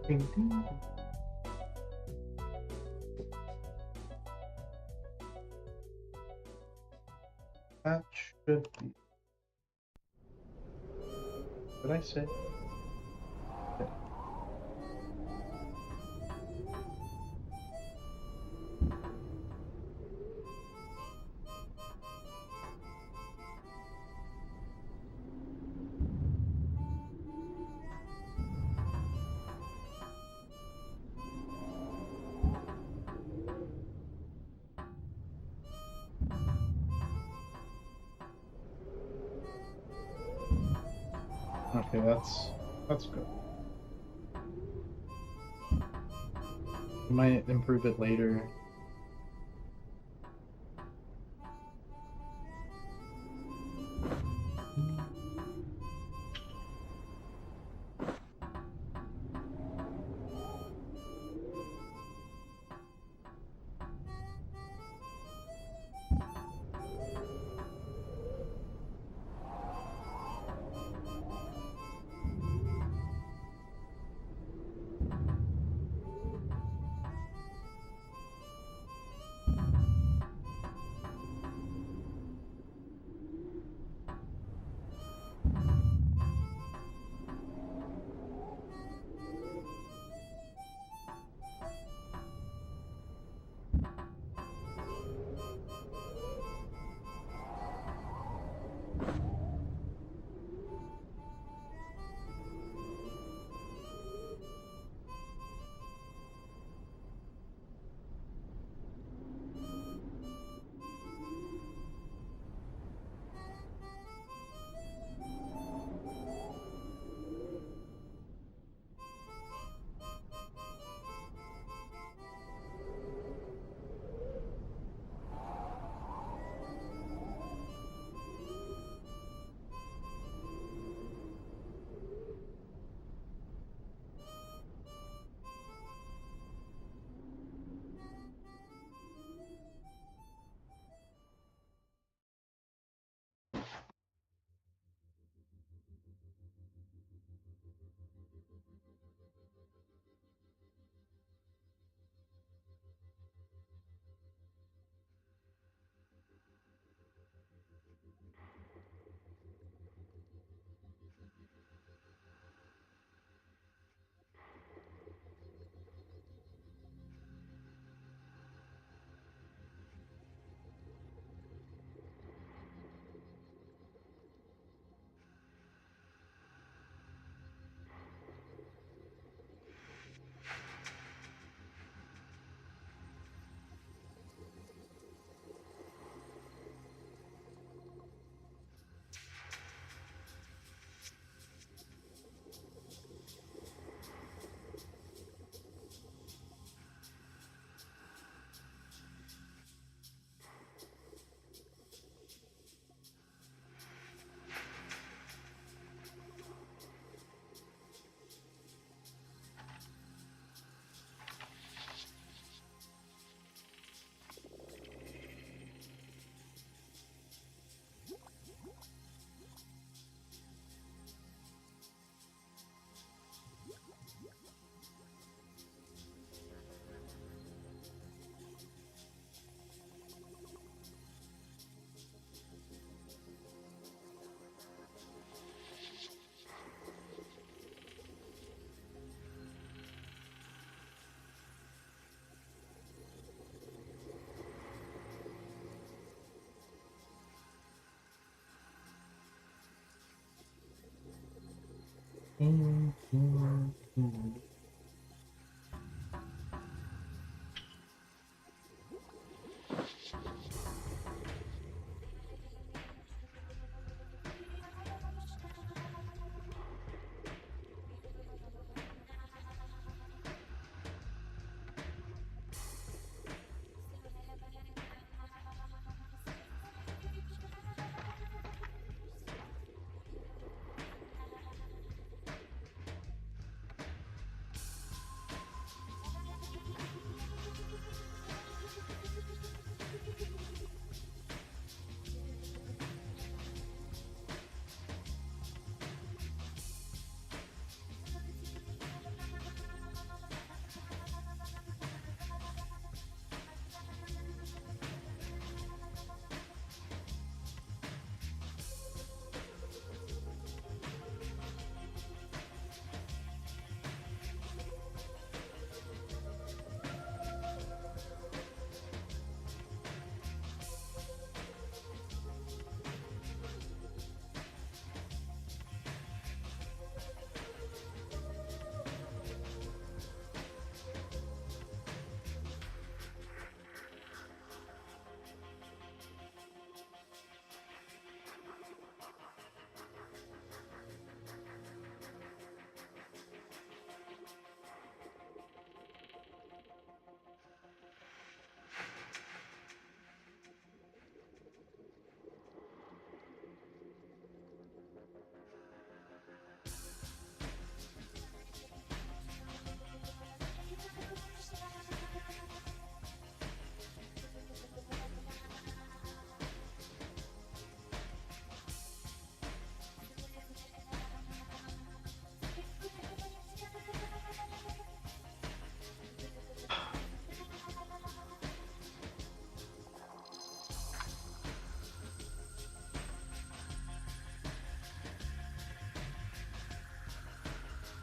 Speaker 1: Ding, ding. That should be. Did I say? Yeah. Okay, that's good. We might improve it later.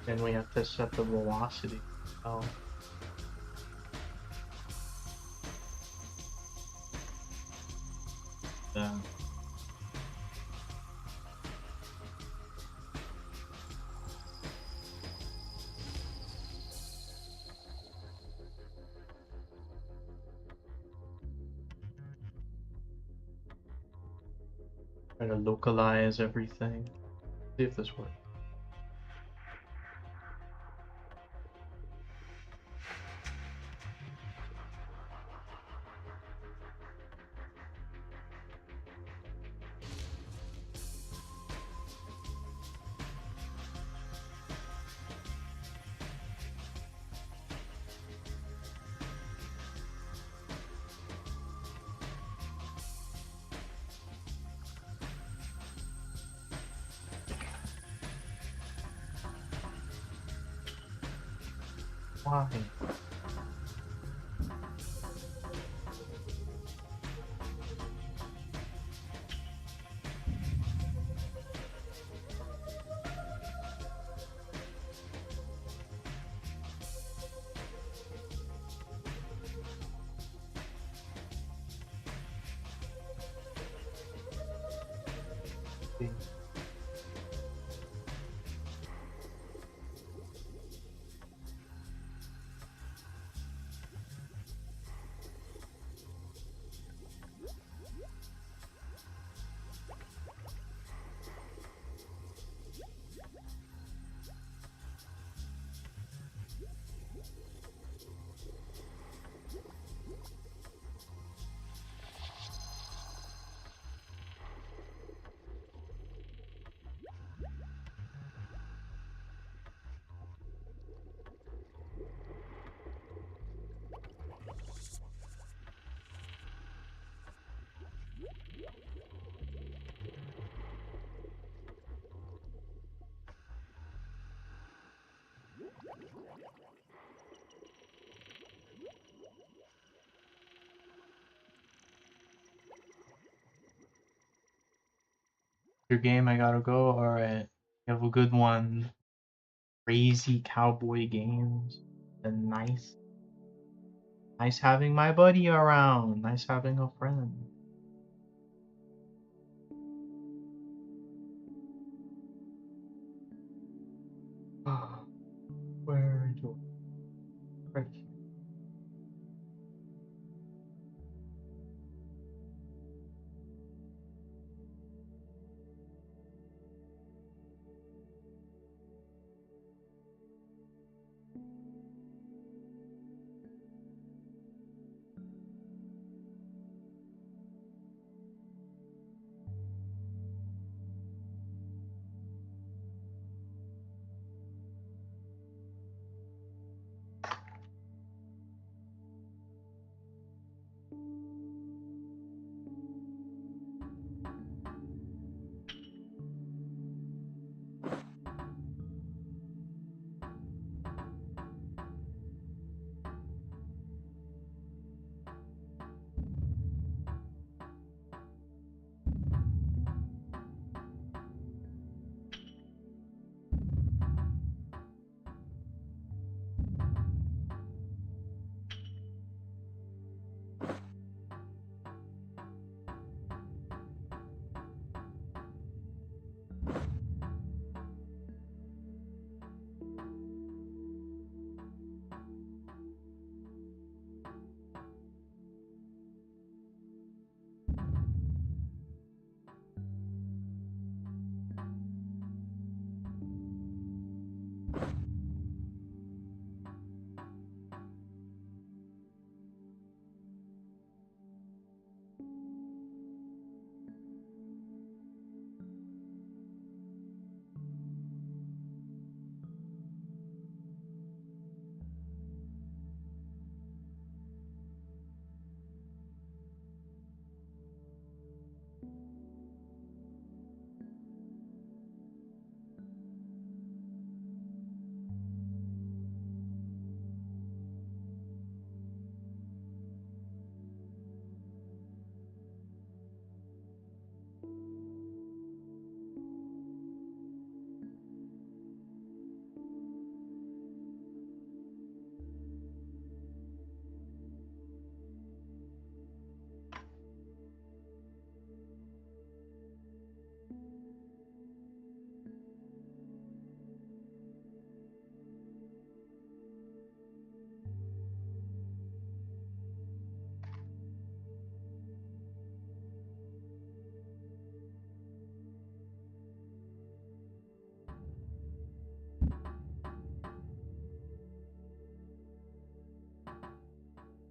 Speaker 1: Then we have to set the velocity. Oh. Yeah. Try to localize everything. See if this works. Why? Your game, I gotta go. Alright. You have a good one. Crazy cowboy games. And nice. Nice having my buddy around. Nice having a friend. Where do right here.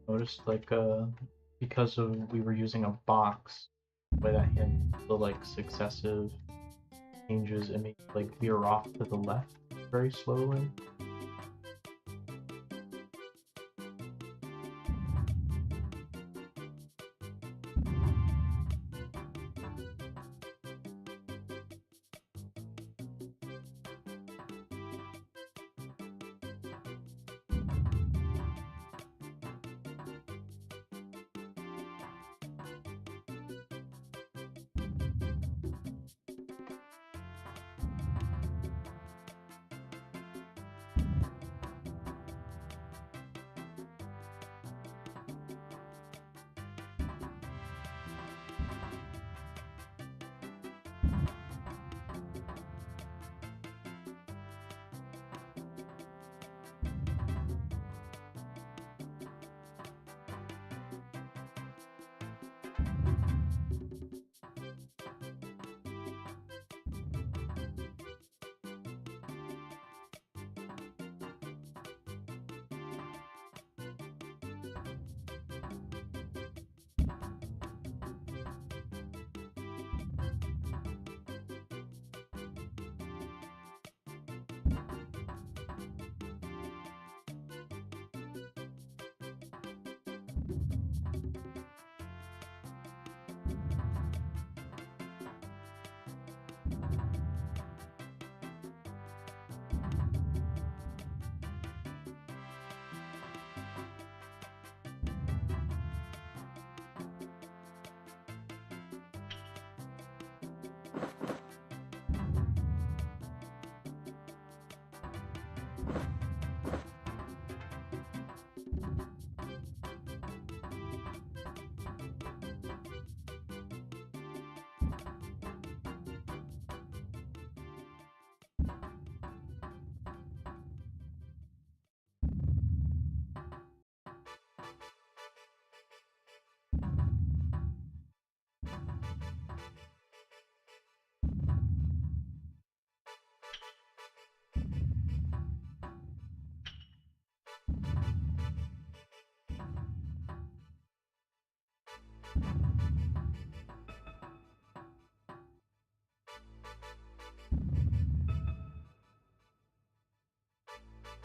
Speaker 1: Noticed like because we were using a box, the way that hit the like successive changes, it made like veer off to the left very slowly.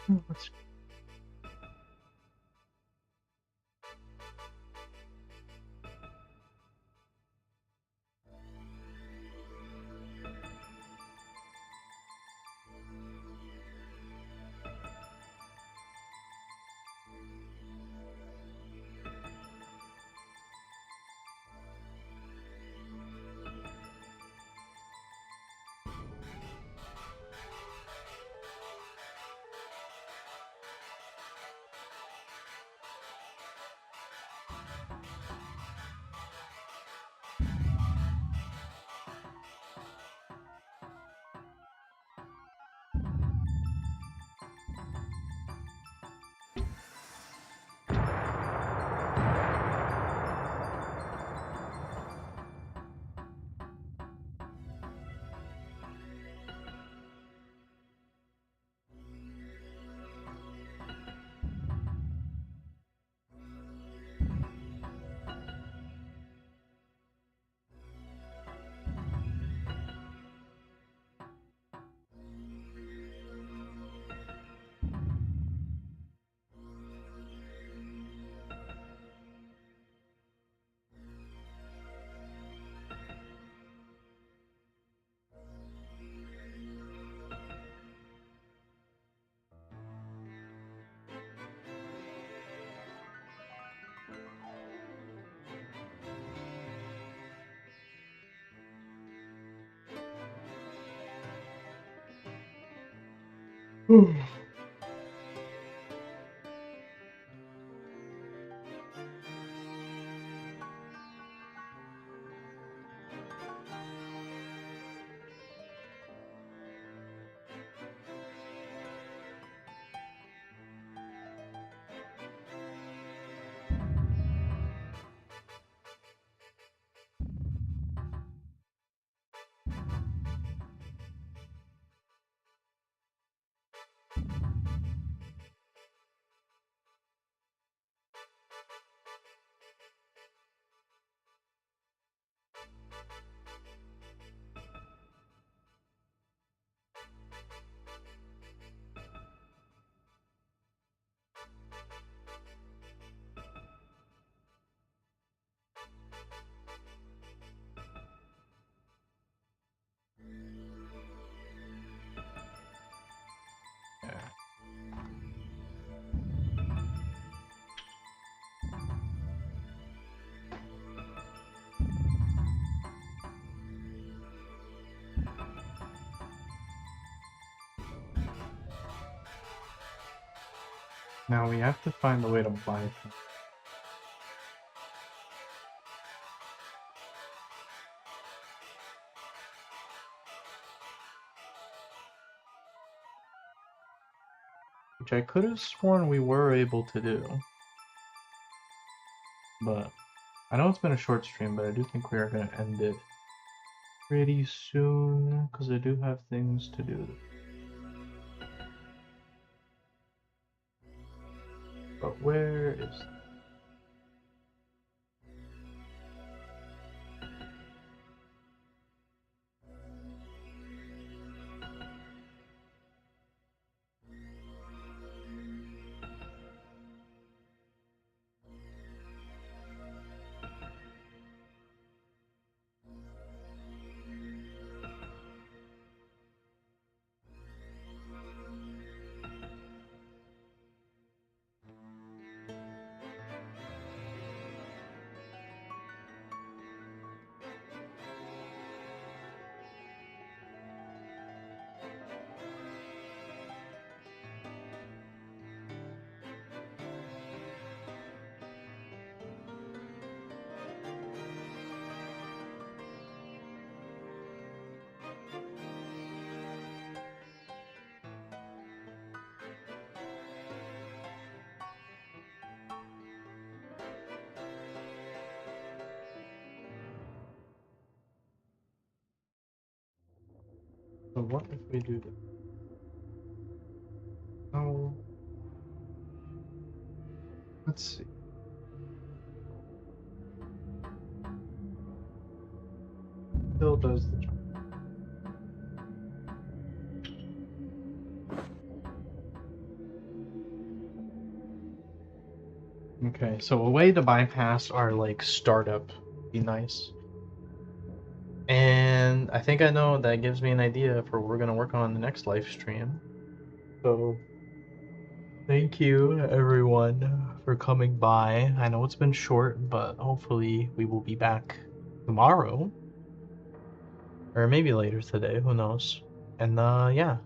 Speaker 1: Let's yeah. Now we have to find a way to buy things. Which I could have sworn we were able to do. But I know it's been a short stream, but I do think we are going to end it pretty soon because I do have things to do. But where is... So what if we do this? Oh, let's see. Still does the job. Okay, so a way to bypass our like startup would be nice. And I think I know that gives me an idea for what we're gonna work on the next live stream. So thank you everyone for coming by. I know it's been short, but hopefully we will be back tomorrow. Or maybe later today, who knows. And yeah.